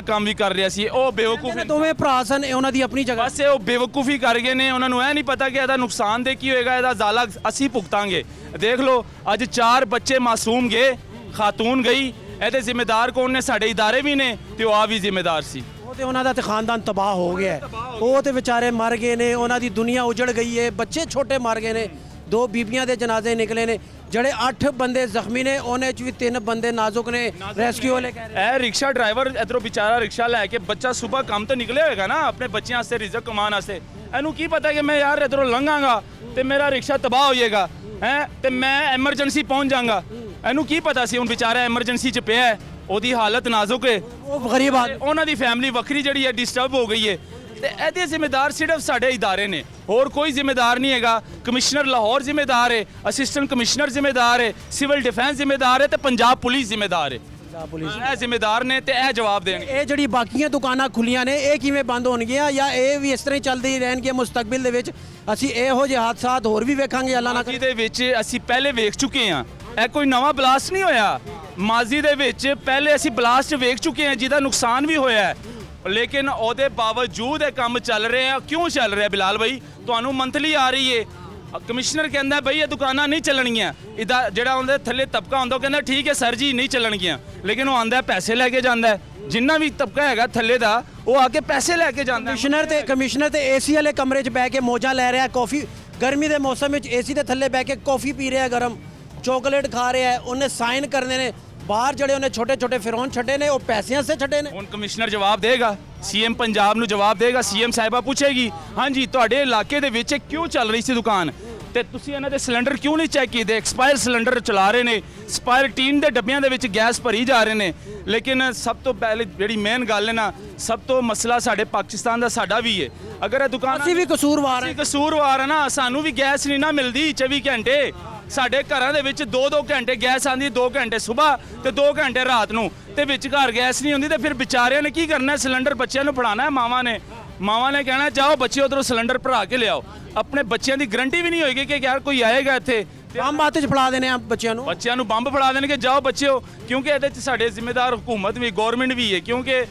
ਕੰਮ ਵੀ ਕਰ ਰਿਹਾ ਸੀ। ਉਹ ਬੇਵਕੂਫੀ, ਦੋਵੇਂ ਭਰਾ ਸਨ, ਉਹਨਾਂ ਦੀ ਆਪਣੀ ਜਗ੍ਹਾ। ਬਸ ਉਹ ਬੇਵਕੂਫੀ ਕਰ ਗਏ ਨੇ। ਉਹਨਾਂ ਨੂੰ ਇਹ ਨਹੀਂ ਪਤਾ ਕਿ ਇਹਦਾ ਨੁਕਸਾਨ ਦੇ ਕੀ ਹੋਏਗਾ, ਇਹਦਾ ਜ਼ਾਲਾ ਅਸੀਂ ਭੁਗਤਾਂਗੇ। ਦੇਖ ਲਓ, ਅੱਜ 4 ਬੱਚੇ ਮਾਸੂਮ ਗਏ, ਖਾਤੂਨ ਗਈ। ਇਹਦੇ ਜ਼ਿੰਮੇਦਾਰ ਕੌਣ ਨੇ? ਸਾਡੇ ਇਦਾਰੇ ਵੀ ਨੇ ਤੇ ਉਹ ਆ ਵੀ ਜ਼ਿੰਮੇਦਾਰ ਸੀ। ਤੇ ਉਹਨਾਂ ਦਾ ਤੇ ਖਾਨਦਾਨ ਤਬਾਹ ਹੋ ਗਿਆ। ਉਹ ਤੇ ਵਿਚਾਰੇ ਮਰ ਗਏ ਨੇ, ਉਹਨਾਂ ਦੀ ਦੁਨੀਆ ਉਜੜ ਗਈ ਹੈ। ਬੱਚੇ ਛੋਟੇ ਮਰ ਗਏ ਨੇ। 2 ਬੀਬੀਆਂ ਦੇ ਜਨਾਜ਼ੇ ਨਿਕਲੇ ਨੇ। ਜਿਹੜੇ 8 ਬੰਦੇ ਜ਼ਖਮੀ ਨੇ, ਉਹਨੇ ਚ ਵੀ 3 ਬੰਦੇ ਨਾਜ਼ੁਕ ਨੇ। ਰੈਸਕਿਊ ਵਾਲੇ ਕਹਿ ਰਹੇ ਇਹ ਰਿਕਸ਼ਾ ਡਰਾਈਵਰ ਇਧਰੋਂ ਵਿਚਾਰਾ ਰਿਕਸ਼ਾ ਲੈ ਕੇ, ਬੱਚਾ ਸਵੇਰ ਕੰਮ ਤੋਂ ਨਿਕਲਿਆ ਹੋਏਗਾ ਨਾ ਆਪਣੇ ਬੱਚਿਆਂ ਵਾਸਤੇ ਰਿਜ਼ਕ ਕਮਾਉਣ ਵਾਸਤੇ। ਇਹਨੂੰ ਕੀ ਪਤਾ ਕਿ ਮੈਂ ਯਾਰ ਇਧਰੋਂ ਲੰਘਾਂਗਾ ਤੇ ਮੇਰਾ ਰਿਕਸ਼ਾ ਤਬਾਹ ਹੋ ਜਾਏਗਾ ਹੈ ਤੇ ਮੈਂ ਐਮਰਜੈਂਸੀ ਪਹੁੰਚ ਜਾਵਾਂਗਾ। ਇਹਨੂੰ ਕੀ ਪਤਾ ਸੀ ਹੁਣ ਵਿਚਾਰਾ ਐਮਰਜੈਂਸੀ 'ਚ ਪਿਆ ਹੈ, ਉਹਦੀ ਹਾਲਤ ਨਾਜ਼ੁਕ ਹੈ। ਉਹ ਗਰੀਬ ਆਦਮੀ, ਉਹਨਾਂ ਦੀ ਫੈਮਿਲੀ ਵੱਖਰੀ ਜਿਹੜੀ ਹੈ ਡਿਸਟਰਬ ਹੋ ਗਈ ਹੈ। ਤੇ ਇਹਦੇ ਜ਼ਿੰਮੇਦਾਰ ਸਿਰਫ ਸਾਡੇ ਇਦਾਰੇ ਨੇ, ਹੋਰ ਕੋਈ ਜ਼ਿੰਮੇਦਾਰ ਨਹੀਂ ਹੈਗਾ। ਕਮਿਸ਼ਨਰ ਲਾਹੌਰ ਜ਼ਿੰਮੇਦਾਰ ਹੈ, ਅਸਿਸਟੈਂਟ ਕਮਿਸ਼ਨਰ ਜ਼ਿੰਮੇਦਾਰ ਹੈ, ਸਿਵਲ ਡਿਫੈਂਸ ਜ਼ਿੰਮੇਦਾਰ ਹੈ ਤੇ ਪੰਜਾਬ ਪੁਲਿਸ ਜ਼ਿੰਮੇਦਾਰ ਹੈ। ਇਹ ਜ਼ਿੰਮੇਦਾਰ ਨੇ ਤੇ ਇਹ ਜਵਾਬ ਦੇਣਗੇ। ਇਹ ਜਿਹੜੀ ਬਾਕੀਆਂ ਦੁਕਾਨਾਂ ਖੁੱਲੀਆਂ ਨੇ, ਇਹ ਕਿਵੇਂ ਬੰਦ ਹੋਣਗੀਆਂ ਜਾਂ ਇਹ ਵੀ ਇਸ ਤਰ੍ਹਾਂ ਹੀ ਚੱਲਦੀ ਰਹਿਣਗੀਆਂ ਮੁਸਤਕਬਲ ਦੇ ਵਿੱਚ? ਅਸੀਂ ਇਹੋ ਜਿਹੇ ਹਾਦਸਾਤ ਹੋਰ ਵੀ ਵੇਖਾਂਗੇ, ਅੱਲਾ ਨਾ ਕਰੇ। ਦੇ ਵਿੱਚ ਅਸੀਂ ਪਹਿਲੇ ਵੇਖ ਚੁੱਕੇ ਹਾਂ। ਇਹ ਕੋਈ ਨਵਾਂ ਬਲਾਸਟ ਨਹੀਂ ਹੋਇਆ। ਮਾਜ਼ੀ ਦੇ ਵਿੱਚ ਪਹਿਲੇ ਅਸੀਂ ਬਲਾਸਟ ਵੇਖ ਚੁੱਕੇ ਹਾਂ ਜਿਹਦਾ ਨੁਕਸਾਨ ਵੀ ਹੋਇਆ ਹੈ। ਲੇਕਿਨ ਉਹਦੇ ਬਾਵਜੂਦ ਇਹ ਕੰਮ ਚੱਲ ਰਿਹਾ। ਕਿਉਂ ਚੱਲ ਰਿਹਾ ਬਿਲਾਲ ਭਾਈ? ਤੁਹਾਨੂੰ ਮੰਥਲੀ ਆ ਰਹੀ ਹੈ, ਕਮਿਸ਼ਨਰ ਕਹਿੰਦਾ ਬਈ ਇਹ ਦੁਕਾਨਾਂ ਨਹੀਂ ਚੱਲਣਗੀਆਂ। ਇਹਦਾ ਜਿਹੜਾ ਉਹਦੇ ਥੱਲੇ ਤਬਕਾ ਹੁੰਦਾ ਉਹ ਕਹਿੰਦਾ ਠੀਕ ਹੈ ਸਰ ਜੀ ਨਹੀਂ ਚੱਲਣਗੀਆਂ। ਲੇਕਿਨ ਉਹ ਆਂਦਾ ਪੈਸੇ ਲੈ ਕੇ ਜਾਂਦਾ ਹੈ। ਜਿੰਨਾ ਵੀ ਤਬਕਾ ਹੈਗਾ ਥੱਲੇ ਦਾ ਉਹ ਆ ਕੇ ਪੈਸੇ ਲੈ ਕੇ ਜਾਂਦਾ ਹੈ। ਕਮਿਸ਼ਨਰ ਤੇ ਏਸੀ ਵਾਲੇ ਕਮਰੇ 'ਚ ਬਹਿ ਕੇ ਮੌਜਾਂ ਲੈ ਰਿਹਾ, ਕਾਫੀ ਗਰਮੀ ਦੇ ਮੌਸਮ ਵਿੱਚ ਏਸੀ ਦੇ ਥੱਲੇ ਬਹਿ ਕੇ ਕਾਫੀ ਪੀ ਰਿਹਾ ਗਰਮ, ਚਾਕਲੇਟ ਖਾ ਰਿਹਾ ਹੈ, ਉਹਨੇ ਸਾਈਨ ਕਰਨੇ ਨੇ। ਬਾਹਰ ਜਿਹੜੇ ਉਹਨੇ ਛੋਟੇ ਛੋਟੇ ਫਿਰੌਨ ਛੱਡੇ ਨੇ ਉਹ ਪੈਸਿਆਂ ਸੇ ਛੱਡੇ ਨੇ। ਹੁਣ ਕਮਿਸ਼ਨਰ ਜਵਾਬ ਦੇਗਾ, ਸੀਐਮ ਪੰਜਾਬ ਨੂੰ ਜਵਾਬ ਦੇਗਾ, ਸੀਐਮ ਸਾਹਿਬਾ ਪੁੱਛੇਗੀ ਹਾਂਜੀ ਤੁਹਾਡੇ ਇਲਾਕੇ ਦੇ ਵਿੱਚ ਕਿਉਂ ਚੱਲ ਰਹੀ ਸੀ ਦੁਕਾਨ ਤੇ ਤੁਸੀਂ ਇਹਨਾਂ ਦੇ ਸਿਲੰਡਰ ਕਿਉਂ ਨਹੀਂ ਚੈੱਕ ਕੀਤੇ? ਐਕਸਪਾਇਰ ਸਿਲੰਡਰ ਚਲਾ ਰਹੇ ਨੇ, ਐਕਸਪਾਇਰ ਟੀਨ ਦੇ ਡੱਬਿਆਂ ਦੇ ਵਿੱਚ ਗੈਸ ਭਰੀ ਜਾ ਰਹੇ ਨੇ। ਲੇਕਿਨ ਸਭ ਤੋਂ ਪਹਿਲੇ ਜਿਹੜੀ ਮੇਨ ਗੱਲ ਹੈ ਨਾ, ਸਭ ਤੋਂ ਮਸਲਾ ਸਾਡੇ ਪਾਕਿਸਤਾਨ ਦਾ ਸਾਡਾ ਵੀ ਹੈ। ਅਗਰ ਇਹ ਦੁਕਾਨ ਅਸੀਂ ਵੀ ਕਸੂਰਵਾਰ ਹਾਂ। ਕਸੂਰਵਾਰ ਹੈ ਨਾ, ਸਾਨੂੰ ਵੀ ਗੈਸ ਨਹੀਂ ਨਾ ਮਿਲਦੀ 24 ਘੰਟੇ। ਸਾਡੇ ਘਰਾਂ ਦੇ ਵਿੱਚ 2-2 ਘੰਟੇ ਗੈਸ ਆਂਦੀ, 2 ਘੰਟੇ ਸਵੇਰ ਤੇ 2 ਘੰਟੇ ਰਾਤ ਨੂੰ, ਤੇ ਵਿੱਚ ਘਰ ਗੈਸ ਨਹੀਂ ਹੁੰਦੀ। ਤੇ ਫਿਰ ਵਿਚਾਰਿਆਂ ਨੇ ਕੀ ਕਰਨਾ? ਸਿਲੰਡਰ ਬੱਚਿਆਂ ਨੂੰ ਫੜਾਣਾ ਹੈ। ਮਾਵਾਂ ਨੇ ਕਹਿਣਾ ਜਾਓ ਬੱਚੇ ਉਧਰੋਂ ਸਿਲੰਡਰ ਭਰਾ ਕੇ ਲਿਆਓ। ਆਪਣੇ ਬੱਚਿਆਂ ਦੀ ਗਰੰਟੀ ਵੀ ਨਹੀਂ ਹੋਏਗੀ ਕਿ ਯਾਰ ਕੋਈ ਆਏਗਾ ਇੱਥੇ ਬੰਬ ਹੱਥ 'ਚ ਫੜਾ ਦੇਣੇ ਆ ਬੱਚਿਆਂ ਨੂੰ ਬੰਬ ਫੜਾ ਦੇਣਗੇ ਜਾਓ ਬੱਚਿਓ। ਕਿਉਂਕਿ ਇਹਦੇ 'ਚ ਸਾਡੇ ਜ਼ਿੰਮੇਦਾਰ ਹੁਕੂਮਤ ਵੀ, ਗਵਰਨਮੈਂਟ ਵੀ ਹੈ। ਕਿਉਂਕਿ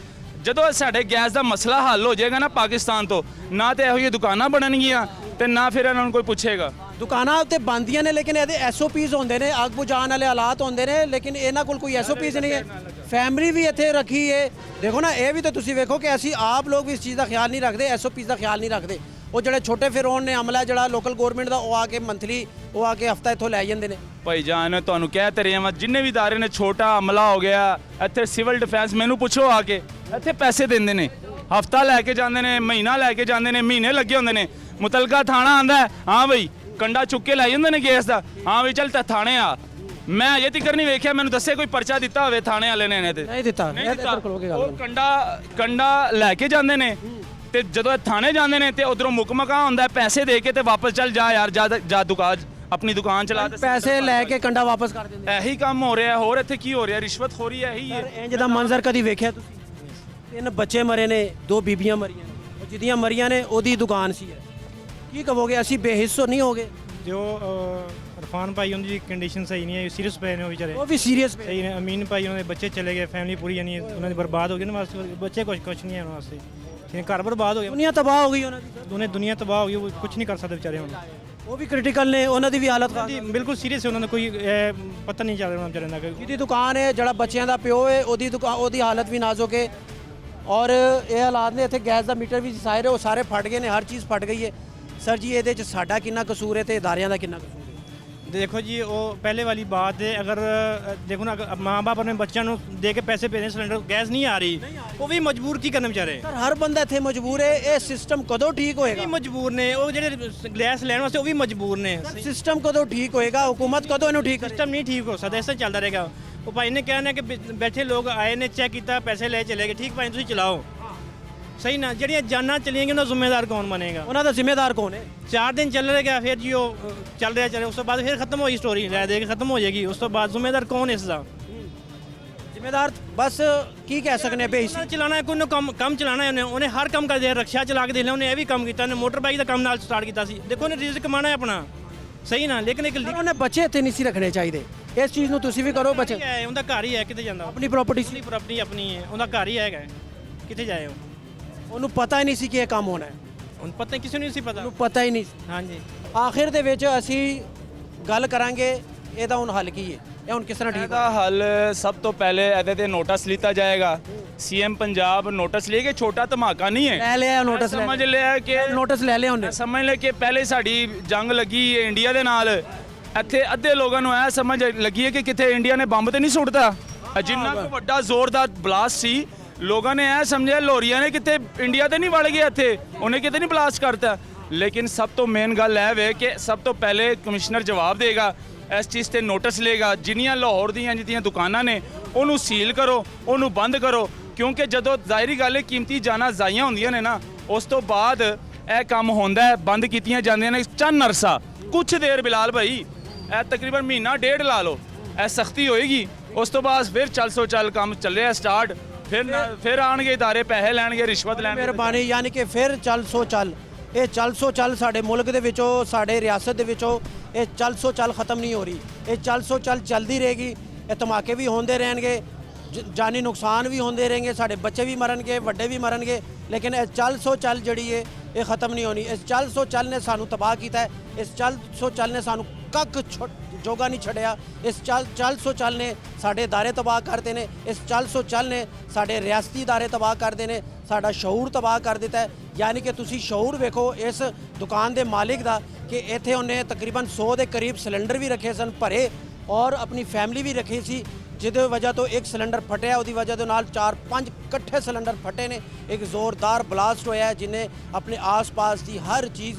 ਜਦੋਂ ਸਾਡੇ ਗੈਸ ਦਾ ਮਸਲਾ ਹੱਲ ਹੋ ਜਾਏਗਾ ਨਾ ਪਾਕਿਸਤਾਨ ਤੋਂ, ਨਾ ਤੇ ਇਹੋ ਜਿਹੀਆਂ ਦੁਕਾਨਾਂ ਬਣਨਗੀਆਂ ਤੇ ਨਾ ਫਿਰ ਇਹਨਾਂ ਨੂੰ ਕੋਈ ਪੁੱਛੇਗਾ। ਦੁਕਾਨਾਂ ਤੇ ਬੰਦੀਆਂ ਨੇ, ਲੇਕਿਨ ਇਹਦੇ ਐਸਓਪੀਜ਼ ਹੁੰਦੇ ਨੇ, ਅੱਗ ਬੁਝਾਉਣ ਵਾਲੇ ਹਾਲਾਤ ਹੁੰਦੇ ਨੇ, ਲੇਕਿਨ ਇਹਨਾਂ ਕੋਲ ਕੋਈ ਐਸਓਪੀਜ਼ ਨਹੀਂ ਹੈ। ਫੈਮਿਲੀ ਵੀ ਇੱਥੇ ਰੱਖੀ ਹੈ। ਦੇਖੋ ਨਾ, ਇਹ ਵੀ ਤਾਂ ਤੁਸੀਂ ਵੇਖੋ ਕਿ ਅਸੀਂ ਆਪ ਲੋਕ ਵੀ ਇਸ ਚੀਜ਼ ਦਾ ਖਿਆਲ ਨਹੀਂ ਰੱਖਦੇ, ਐਸਓਪੀਜ਼ ਦਾ ਖਿਆਲ ਨਹੀਂ ਰੱਖਦੇ। ਉਹ ਜਿਹੜੇ ਛੋਟੇ ਫਿਰੌਨ ਨੇ, ਅਮਲਾ ਜਿਹੜਾ ਲੋਕਲ ਗਵਰਨਮੈਂਟ ਦਾ, ਉਹ ਆ ਕੇ ਮੰਥਲੀ ਉਹ ਆ ਕੇ ਹਫਤਾ ਇੱਥੋਂ ਲੈ ਜਾਂਦੇ ਨੇ। ਭਾਈ ਜਾਨ ਤੁਹਾਨੂੰ ਕਹਿ ਤੇ ਰਿਹਾ ਵਾਂ, ਜਿੰਨੇ ਵੀ ਇਦਾਰੇ ਨੇ, ਛੋਟਾ ਅਮਲਾ ਹੋ ਗਿਆ, ਇੱਥੇ ਸਿਵਲ ਡਿਫੈਂਸ, ਮੈਨੂੰ ਪੁੱਛੋ ਆ ਕੇ, ਇੱਥੇ ਪੈਸੇ ਦਿੰਦੇ ਨੇ, ਹਫਤਾ ਲੈ ਕੇ ਜਾਂਦੇ ਨੇ, ਮਹੀਨਾ ਲੈ ਕੇ ਜਾਂਦੇ ਨੇ, ਮਹੀਨੇ ਲੱਗੇ ਹੁੰਦੇ ਨੇ। ਮੁਤਲਕਾ ਥਾਣਾ ਆਂਦਾ ਹੈ, ਹਾਂ ਬਈ ਕੰਡਾ ਚੁੱਕ ਕੇ ਲੈ ਜਾਂਦੇ ਨੇ ਗੈਸ ਦਾ, ਹਾਂ ਬਈ ਚੱਲ ਤਾਂ ਥਾਣੇ ਆ। ਮੈਂ ਅਜੇ ਤੱਕ ਨਹੀਂ ਵੇਖਿਆ ਮੈਨੂੰ ਦੱਸੇ ਕੋਈ ਪਰਚਾ ਦਿੱਤਾ ਹੋਵੇ ਥਾਣੇ ਵਾਲੇ ਨੇ ਇਹਨੇ ਤੇ। ਨਹੀਂ ਦਿੱਤਾ। ਉਹ ਕੰਡਾ ਲੈ ਕੇ ਜਾਂਦੇ ਨੇ ਤੇ ਜਦੋਂ ਇਹ ਥਾਣੇ ਜਾਂਦੇ ਨੇ ਤੇ ਉਧਰੋਂ ਮੁਕਮਕਾ ਹੁੰਦਾ, ਪੈਸੇ ਦੇ ਕੇ ਤੇ ਵਾਪਸ ਚੱਲ ਜਾ ਯਾਰ, ਜਾ ਦੁਕਾਨ ਆਪਣੀ ਦੁਕਾਨ ਚਲਾ। ਪੈਸੇ ਲੈ ਕੇ ਕੰਡਾ ਵਾਪਸ ਕਰ ਦਿੰਦੇ। ਇਹੀ ਕੰਮ ਹੋ ਰਿਹਾ, ਹੋਰ ਇੱਥੇ ਕੀ ਹੋ ਰਿਹਾ? ਰਿਸ਼ਵਤ ਹੋ ਰਹੀ ਹੈ, ਇਹੀ ਹੈ। ਇੰਜ ਦਾ ਮੰਜ਼ਰ ਕਦੀ ਵੇਖਿਆ ਤੁਸੀਂ? 3 ਬੱਚੇ ਮਰੇ ਨੇ, 2 ਬੀਬੀਆਂ ਮਰੀਆਂ ਨੇ, ਉਹ ਜਿਹਦੀਆਂ ਮਰੀਆਂ ਨੇ ਉਹਦੀ ਦੁਕਾਨ ਸੀ। ਕੀ ਕਹੋਗੇ? ਅਸੀਂ ਬੇਹਿੱਸੋ ਨਹੀਂ ਹੋਗੇ? ਜੋ ਇਰਫਾਨ ਭਾਈ ਉਹਨਾਂ ਦੀ ਕੰਡੀਸ਼ਨ ਸਹੀ ਨਹੀਂ ਹੈ, ਸੀਰੀਅਸ ਪਏ ਨੇ ਉਹ ਵਿਚਾਰੇ। ਉਹ ਵੀ ਸੀਰੀਅਸ ਪਏ। ਸਹੀ ਨੇ। ਅਮੀਨ ਭਾਈ ਉਹਨਾਂ ਦੇ ਬੱਚੇ ਚਲੇ ਗਏ, ਫੈਮਿਲੀ ਪੂਰੀ ਨਹੀਂ ਉਹਨਾਂ ਦੀ ਬਰਬਾਦ ਹੋ ਗਈ ਨਾ ਵਾਸਤੇ, ਬੱਚੇ ਕੁਛ ਨਹੀਂ ਹੈ ਉਹਨਾਂ ਵਾਸਤੇ, ਜਿਵੇਂ ਘਰ ਬਰਬਾਦ ਹੋ ਗਿਆ, ਦੁਨੀਆ ਤਬਾਹ ਹੋ ਗਈ ਉਹਨਾਂ ਦੀ। ਦੁਨੀਆ ਤਬਾਹ ਹੋ ਗਈ, ਉਹ ਕੁਝ ਨਹੀਂ ਕਰ ਸਕਦੇ ਵਿਚਾਰੇ ਹੁਣ। ਉਹ ਵੀ ਕ੍ਰਿਟੀਕਲ ਨੇ, ਉਹਨਾਂ ਦੀ ਵੀ ਹਾਲਤ ਜੀ ਬਿਲਕੁਲ ਸੀਰੀਅਸ ਹੈ, ਉਹਨਾਂ ਦਾ ਕੋਈ ਪਤਾ ਨਹੀਂ ਚੱਲ ਰਿਹਾ ਉਹਨਾਂ ਵਿਚਾਰਿਆਂ ਦਾ। ਜਿਹਦੀ ਦੁਕਾਨ ਹੈ, ਜਿਹੜਾ ਬੱਚਿਆਂ ਦਾ ਪਿਓ ਹੈ, ਉਹਦੀ ਦੁਕਾਨ, ਉਹਦੀ ਹਾਲਤ ਵੀ ਨਾਜ਼ੁਕ ਹੈ। ਔਰ ਇਹ ਹਾਲਾਤ ਨੇ। ਇੱਥੇ ਗੈਸ ਦਾ ਮੀਟਰ ਵੀ ਸਾਇਰ ਉਹ ਸਾਰੇ ਫਟ ਗਏ ਨੇ, ਹਰ ਚੀਜ਼ ਫਟ ਗਈ ਹੈ। ਸਰ ਜੀ, ਇਹਦੇ 'ਚ ਸਾਡਾ ਕਿੰਨਾ ਕਸੂਰ ਹੈ ਤੇ ਇਦਾਰਿਆਂ ਦਾ ਕਿੰਨਾ ਕਸੂਰ ਹੈ? देखो जी, वो पहले वाली बात है। अगर देखो ना, माँ बाप अपने बच्चों को दे के पैसे भेजने, सिलेंडर गैस नहीं आ रही, वो भी मजबूर की करने बेचारे। ਸਰ ਹਰ ਬੰਦਾ ਇੱਥੇ ਮਜਬੂਰ ਹੈ। ਇਹ ਸਿਸਟਮ ਕਦੋਂ ਠੀਕ भी ਹੋਏਗਾ? मजबूर ने, वो जेडे गैस लैन वास्ते वो भी मजबूर ने। ਸਿਸਟਮ ਕਦੋਂ ਠੀਕ ਹੋਏਗਾ? ਹੁਕੂਮਤ ਕਦੋਂ ਇਹਨੂੰ ਠੀਕ ਕਰੇ? सिस्टम नहीं ठीक हो सकता, ऐसा चलता रहेगा। वो भाई ने कहना है कि बैठे लोग आए ने, चेक किया, पैसे ले चले गए, ठीक भाई तुम चलाओ, सही ना। ਜਿਹੜੀਆਂ ਜਾਨਾਂ ਚਲੀਆਂ ਗਈਆਂ, ਉਹਦਾ ਜ਼ਿੰਮੇਦਾਰ ਕੌਣ ਬਣੇਗਾ? ਉਹਨਾਂ ਦਾ ਜ਼ਿੰਮੇਦਾਰ ਕੌਣ ਹੈ? 4 दिन ਚੱਲ ਰਿਹਾ, ਫਿਰ ਜੀ ਉਹ ਚੱਲ ਰਿਹਾ, ਉਸ ਤੋਂ ਬਾਅਦ ਫਿਰ ਖਤਮ ਹੋਈ ਸਟੋਰੀ, ਲੈ ਦੇ ਕੇ ਖਤਮ ਹੋ ਜਾਏਗੀ। ਉਸ ਤੋਂ ਬਾਅਦ ਜ਼ਿੰਮੇਦਾਰ ਕੌਣ ਇਸ ਦਾ? ਜ਼ਿੰਮੇਦਾਰ ਬਸ ਕੀ ਕਹਿ ਸਕਨੇ ਬੇਇੱਜ਼ਤੀ ਚਲਾਣਾ ਕੋਈ ਨੂੰ ਕੰਮ ਚਲਾਣਾ ਉਹਨੇ ਹਰ ਕੰਮ ਕਰ ਦਿਆ। ਰਕਸ਼ਾ ਚਲਾ ਕੇ ਦੇ ਲਿਆ ਉਹਨੇ, ਇਹ ਵੀ ਕੰਮ ਕੀਤਾ ਉਹਨੇ, ਮੋਟਰ ਬਾਈਕ ਦਾ ਕੰਮ ਨਾਲ ਸਟਾਰਟ ਕੀਤਾ ਸੀ। ਦੇਖੋ ਉਹਨੇ ਰਿਜ਼ਕ ਕਮਾਣਾ ਹੈ ਆਪਣਾ, ਸਹੀ ਨਾ। ਲੇਕਿਨ ਇੱਕ ਉਹਨੇ ਬੱਚੇ ਇੱਥੇ ਨਹੀਂ ਸੀ ਰੱਖਣੇ ਚਾਹੀਦੇ। ਇਸ ਚੀਜ਼ ਨੂੰ ਤੁਸੀਂ ਵੀ ਕਰੋ। ਬੱਚੇ ਹੈ, ਉਹਦਾ ਘਰ ਹੀ ਹੈ, ਕਿਤੇ ਜਾਂਦਾ? ਆਪਣੀ ਪ੍ਰਾਪਰਟੀ ਸੀ, ਪ੍ਰਾਪਰਟੀ ਆਪਣੀ ਹੈ, ਉਹਦਾ ਘਰ ਹੀ ਹੈਗਾ, ਕਿੱਥੇ ਜਾਏ ਉਹ? ਉਹਨੂੰ ਪਤਾ ਹੀ ਨਹੀਂ ਸੀ ਕਿ ਇਹ ਕੰਮ ਹੋਣਾ ਹੈ। ਹੁਣ ਪਤਾ ਕਿਸੇ ਨੂੰ ਨਹੀਂ ਸੀ ਪਤਾ। ਉਹਨੂੰ ਪਤਾ ਹੀ ਨਹੀਂ ਸੀ। ਹਾਂਜੀ। ਆਖਿਰ ਦੇ ਵਿੱਚ ਅਸੀਂ ਗੱਲ ਕਰਾਂਗੇ ਇਹਦਾ ਹੁਣ ਹੱਲ ਕੀ ਹੈ, ਇਹ ਹੁਣ ਕਿਸ ਤਰ੍ਹਾਂ ਠੀਕ ਇਹਦਾ ਹੱਲ ਸਭ ਤੋਂ ਪਹਿਲੇ ਇਹਦੇ ਤੇ ਨੋਟਿਸ ਲਿੱਤਾ ਜਾਏਗਾ। ਸੀਐਮ ਪੰਜਾਬ ਨੋਟਿਸ ਲੈ ਕੇ, ਛੋਟਾ ਧਮਾਕਾ ਨਹੀਂ ਹੈ। ਲੈ ਲਿਆ ਨੋਟਿਸ, ਸਮਝ ਲਿਆ ਕਿ ਨੋਟਿਸ ਲੈ ਲਿਆ ਉਹਨੇ। ਸਮਝ ਲੈ ਕਿ ਪਹਿਲੇ ਸਾਡੀ ਜੰਗ ਲੱਗੀ ਇੰਡੀਆ ਦੇ ਨਾਲ, ਇੱਥੇ ਅੱਧੇ ਲੋਕਾਂ ਨੂੰ ਇਹ ਸਮਝ ਲੱਗੀ ਹੈ ਕਿ ਕਿਤੇ ਇੰਡੀਆ ਨੇ ਬੰਬ ਤੇ ਨਹੀਂ ਸੁੱਟਦਾ। ਜਿੰਨਾ ਕੁ ਵੱਡਾ ਜ਼ੋਰਦਾਰ ਬਲਾਸਟ ਸੀ, ਲੋਕਾਂ ਨੇ ਇਹ ਸਮਝਿਆ ਲੋਰੀਆਂ ਨੇ ਕਿਤੇ ਇੰਡੀਆ ਤੇ ਨਹੀਂ ਵੜ ਗਿਆ, ਇੱਥੇ ਉਹਨੇ ਕਿਤੇ ਨਹੀਂ ਬਲਾਸਟ ਕਰਤਾ। ਲੇਕਿਨ ਸਭ ਤੋਂ ਮੇਨ ਗੱਲ ਇਹ ਵੇ ਕਿ ਸਭ ਤੋਂ ਪਹਿਲੇ ਕਮਿਸ਼ਨਰ ਜਵਾਬ ਦੇਗਾ, ਇਸ ਚੀਜ਼ ਤੇ ਨੋਟਿਸ ਲਏਗਾ। ਜਿੰਨੀਆਂ ਲਾਹੌਰ ਦੀਆਂ ਜਿੱਤੀਆਂ ਦੁਕਾਨਾਂ ਨੇ ਉਹਨੂੰ ਸੀਲ ਕਰੋ, ਉਹਨੂੰ ਬੰਦ ਕਰੋ। ਕਿਉਂਕਿ ਜਦੋਂ ਜ਼ਾਹਿਰੀ ਗੱਲ ਹੈ ਕੀਮਤੀ ਜਾਨਾਂ ਜ਼ਾਈਆਂ ਹੁੰਦੀਆਂ ਨੇ ਨਾ, ਉਸ ਤੋਂ ਬਾਅਦ ਇਹ ਕੰਮ ਹੁੰਦਾ ਹੈ, ਬੰਦ ਕੀਤੀਆਂ ਜਾਂਦੀਆਂ ਨੇ ਚੰਨ ਅਰਸਾ, ਕੁਛ ਦੇਰ। ਬਿਲਾਲ ਭਾਈ, ਇਹ ਤਕਰੀਬਨ ਮਹੀਨਾ ਡੇਢ ਲਾ ਲਓ, ਇਹ ਸਖਤੀ ਹੋਏਗੀ। ਉਸ ਤੋਂ ਬਾਅਦ ਫਿਰ ਚੱਲ ਕੰਮ ਚੱਲਿਆ ਸਟਾਰਟ, ਫਿਰ ਆਣਗੇ ਇਦਾਰੇ, ਪੈਸੇ ਲੈਣਗੇ, ਰਿਸ਼ਵਤ ਲੈਣਗੇ। ਮਿਹਰਬਾਨੀ, ਯਾਨੀ ਕਿ ਫਿਰ ਚੱਲ। ਇਹ ਚੱਲ ਸਾਡੇ ਮੁਲਕ ਦੇ ਵਿੱਚੋਂ, ਸਾਡੇ ਰਿਆਸਤ ਦੇ ਵਿੱਚੋਂ ਇਹ ਚੱਲ ਖਤਮ ਨਹੀਂ ਹੋ ਰਹੀ। ਇਹ ਚੱਲ ਚੱਲਦੀ ਰਹੇਗੀ। ਇਹ ਧਮਾਕੇ ਵੀ ਹੁੰਦੇ ਰਹਿਣਗੇ, ਜਾਨੀ ਨੁਕਸਾਨ ਵੀ ਹੁੰਦੇ ਰਹਿਣਗੇ, ਸਾਡੇ ਬੱਚੇ ਵੀ ਮਰਨਗੇ, ਵੱਡੇ ਵੀ ਮਰਨਗੇ। ਲੇਕਿਨ ਇਹ ਚੱਲ ਜਿਹੜੀ ਹੈ ਇਹ ਖਤਮ ਨਹੀਂ ਹੋਣੀ। ਇਸ ਚੱਲ ਨੇ ਸਾਨੂੰ ਤਬਾਹ ਕੀਤਾ ਹੈ। ਇਸ ਚੱਲ ਨੇ ਸਾਨੂੰ ਕੱਖ ਜੋਗਾ ਨਹੀਂ ਛੱਡਿਆ। ਇਸ ਚੱਲ ਸੋ ਚੱਲ ਨੇ ਸਾਡੇ ادارے ਤਬਾਹ ਕਰਦੇ ਨੇ, ਇਸ ਚੱਲ ਸੋ ਚੱਲ ਨੇ ਸਾਡੇ ਰਿਆਸਤੀ ادارے ਤਬਾਹ ਕਰਦੇ ਨੇ, ਸਾਡਾ ਸ਼ਊਰ ਤਬਾਹ ਕਰ ਦਿੱਤਾ ਹੈ। ਯਾਨੀ ਕਿ ਤੁਸੀਂ ਸ਼ਊਰ ਵੇਖੋ ਇਸ ਦੁਕਾਨ ਦੇ ਮਾਲਿਕ ਦਾ ਕਿ ਇੱਥੇ ਉਹਨੇ ਤਕਰੀਬਨ 100 ਦੇ ਕਰੀਬ ਸਿਲੰਡਰ ਵੀ ਰੱਖੇ ਸਨ ਭਰੇ ਔਰ ਆਪਣੀ ਫੈਮਿਲੀ ਵੀ ਰੱਖੀ ਸੀ, ਜਿਹਦੇ ਵਜ੍ਹਾ ਤੋਂ ਇੱਕ ਸਿਲੰਡਰ ਫਟਿਆ, ਉਹਦੀ ਵਜ੍ਹਾ ਦੇ ਨਾਲ 4-5 ਇਕੱਠੇ ਸਿਲੰਡਰ ਫਟੇ ਨੇ। ਇੱਕ ਜ਼ੋਰਦਾਰ ਬਲਾਸਟ ਹੋਇਆ ਹੈ ਜਿਹਨੇ ਆਪਣੇ ਆਸ-ਪਾਸ ਦੀ ਹਰ ਚੀਜ਼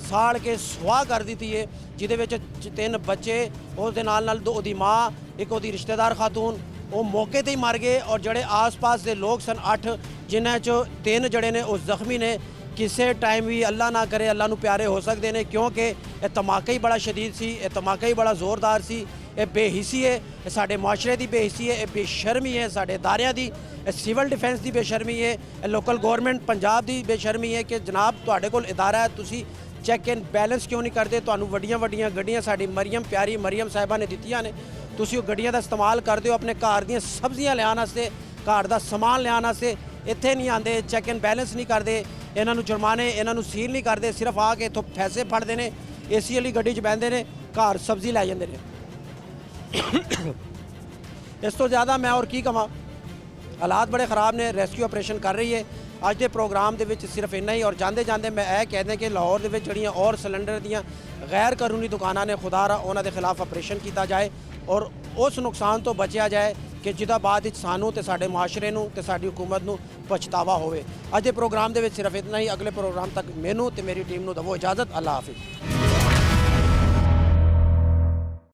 ਸਾੜ ਕੇ ਸੁਆਹ ਕਰ ਦਿੱਤੀ ਹੈ, ਜਿਹਦੇ ਵਿੱਚ 3 ਬੱਚੇ, ਉਹਦੇ ਨਾਲ ਉਹਦੀ ਮਾਂ, ਇੱਕ ਉਹਦੀ ਰਿਸ਼ਤੇਦਾਰ ਖਾਤੂਨ, ਉਹ ਮੌਕੇ ਤੇ ਹੀ ਮਰ ਗਏ। ਔਰ ਜਿਹੜੇ ਆਸ-ਪਾਸ ਦੇ ਲੋਕ ਸਨ 8, ਜਿਨ੍ਹਾਂ 'ਚੋਂ 3 ਜਿਹੜੇ ਨੇ ਉਹ ਜ਼ਖਮੀ ਨੇ। ਕਿਸੇ ਟਾਈਮ ਵੀ ਅੱਲਾ ਨਾ ਕਰੇ, ਅੱਲਾ ਨੂੰ ਪਿਆਰੇ ਹੋ ਸਕਦੇ ਨੇ, ਕਿਉਂਕਿ ਇਹ ਧਮਾਕਾ ਹੀ ਬੜਾ ਸ਼ਦੀਦ ਸੀ, ਇਹ ਧਮਾਕਾ ਹੀ ਬੜਾ ਜ਼ੋਰਦਾਰ ਸੀ। ਇਹ ਬੇਹਿੱਸੀ ਹੈ, ਇਹ ਸਾਡੇ ਮਾਸ਼ਰੇ ਦੀ ਬੇਹਿੱਸੀ ਹੈ, ਇਹ ਬੇਸ਼ਰਮੀ ਹੈ ਸਾਡੇ ਅਦਾਰਿਆਂ ਦੀ, ਇਹ ਸਿਵਲ ਡਿਫੈਂਸ ਦੀ ਬੇਸ਼ਰਮੀ ਹੈ, ਇਹ ਲੋਕਲ ਗਵਰਨਮੈਂਟ ਪੰਜਾਬ ਦੀ ਬੇਸ਼ਰਮੀ ਹੈ ਕਿ ਜਨਾਬ ਤੁਹਾਡੇ ਕੋਲ ਅਦਾਰਾ ਹੈ, ਤੁਸੀਂ ਚੈੱਕ ਐਂਡ ਬੈਲੈਂਸ ਕਿਉਂ ਨਹੀਂ ਕਰਦੇ? ਤੁਹਾਨੂੰ ਵੱਡੀਆਂ ਵੱਡੀਆਂ ਗੱਡੀਆਂ ਸਾਡੀ ਮਰੀਮ ਪਿਆਰੀ ਮਰੀਮ ਸਾਹਿਬਾ ਨੇ ਦਿੱਤੀਆਂ ਨੇ, ਤੁਸੀਂ ਉਹ ਗੱਡੀਆਂ ਦਾ ਇਸਤੇਮਾਲ ਕਰਦੇ ਹੋ ਆਪਣੇ ਘਰ ਦੀਆਂ ਸਬਜ਼ੀਆਂ ਲਿਆਉਣ ਵਾਸਤੇ, ਘਰ ਦਾ ਸਮਾਨ ਲਿਆਉਣ ਵਾਸਤੇ। ਇੱਥੇ ਨਹੀਂ ਆਉਂਦੇ, ਚੈੱਕ ਐਂਡ ਬੈਲੈਂਸ ਨਹੀਂ ਕਰਦੇ, ਇਹਨਾਂ ਨੂੰ ਜੁਰਮਾਨੇ, ਇਹਨਾਂ ਨੂੰ ਸੀਲ ਨਹੀਂ ਕਰਦੇ, ਸਿਰਫ ਆ ਕੇ ਇੱਥੋਂ ਪੈਸੇ ਫੜਦੇ ਨੇ, ਏਸੀ ਵਾਲੀ ਗੱਡੀ 'ਚ ਬਹਿੰਦੇ ਨੇ, ਘਰ ਸਬਜ਼ੀ ਲੈ ਜਾਂਦੇ ਨੇ। ਇਸ ਤੋਂ ਜ਼ਿਆਦਾ ਮੈਂ ਹੋਰ ਕੀ ਕਹਾਂ, ਹਾਲਾਤ ਬੜੇ ਖਰਾਬ ਨੇ। ਰੈਸਕਿਊ ਆਪਰੇਸ਼ਨ ਕਰ ਰਹੀ ਹੈ। ਅੱਜ ਦੇ ਪ੍ਰੋਗਰਾਮ ਦੇ ਵਿੱਚ ਸਿਰਫ ਇੰਨਾ ਹੀ। ਔਰ ਜਾਂਦੇ ਜਾਂਦੇ ਮੈਂ ਇਹ ਕਹਿੰਦਾ ਕਿ ਲਾਹੌਰ ਦੇ ਵਿੱਚ ਜਿਹੜੀਆਂ ਔਰ ਸਿਲੰਡਰ ਦੀਆਂ ਗੈਰ ਕਾਨੂੰਨੀ ਦੁਕਾਨਾਂ ਨੇ, ਖੁਦਾਰਾ ਉਹਨਾਂ ਦੇ ਖਿਲਾਫ ਆਪਰੇਸ਼ਨ ਕੀਤਾ ਜਾਏ ਔਰ ਉਸ ਨੁਕਸਾਨ ਤੋਂ ਬਚਿਆ ਜਾਏ ਕਿ ਜਿਹਦਾ ਬਾਅਦ ਵਿੱਚ ਸਾਨੂੰ ਤੇ ਸਾਡੇ ਮਾਸ਼ਰੇ ਨੂੰ ਤੇ ਸਾਡੀ ਹੁਕੂਮਤ ਨੂੰ ਪਛਤਾਵਾ ਹੋਵੇ। ਅੱਜ ਦੇ ਪ੍ਰੋਗਰਾਮ ਦੇ ਵਿੱਚ ਸਿਰਫ ਇਤਨਾ ਹੀ। ਅਗਲੇ ਪ੍ਰੋਗਰਾਮ ਤੱਕ ਮੈਨੂੰ ਤੇ ਮੇਰੀ ਟੀਮ ਨੂੰ ਦਵੋ ਇਜਾਜ਼ਤ। ਅੱਲਾ ਹਾਫਿਜ਼।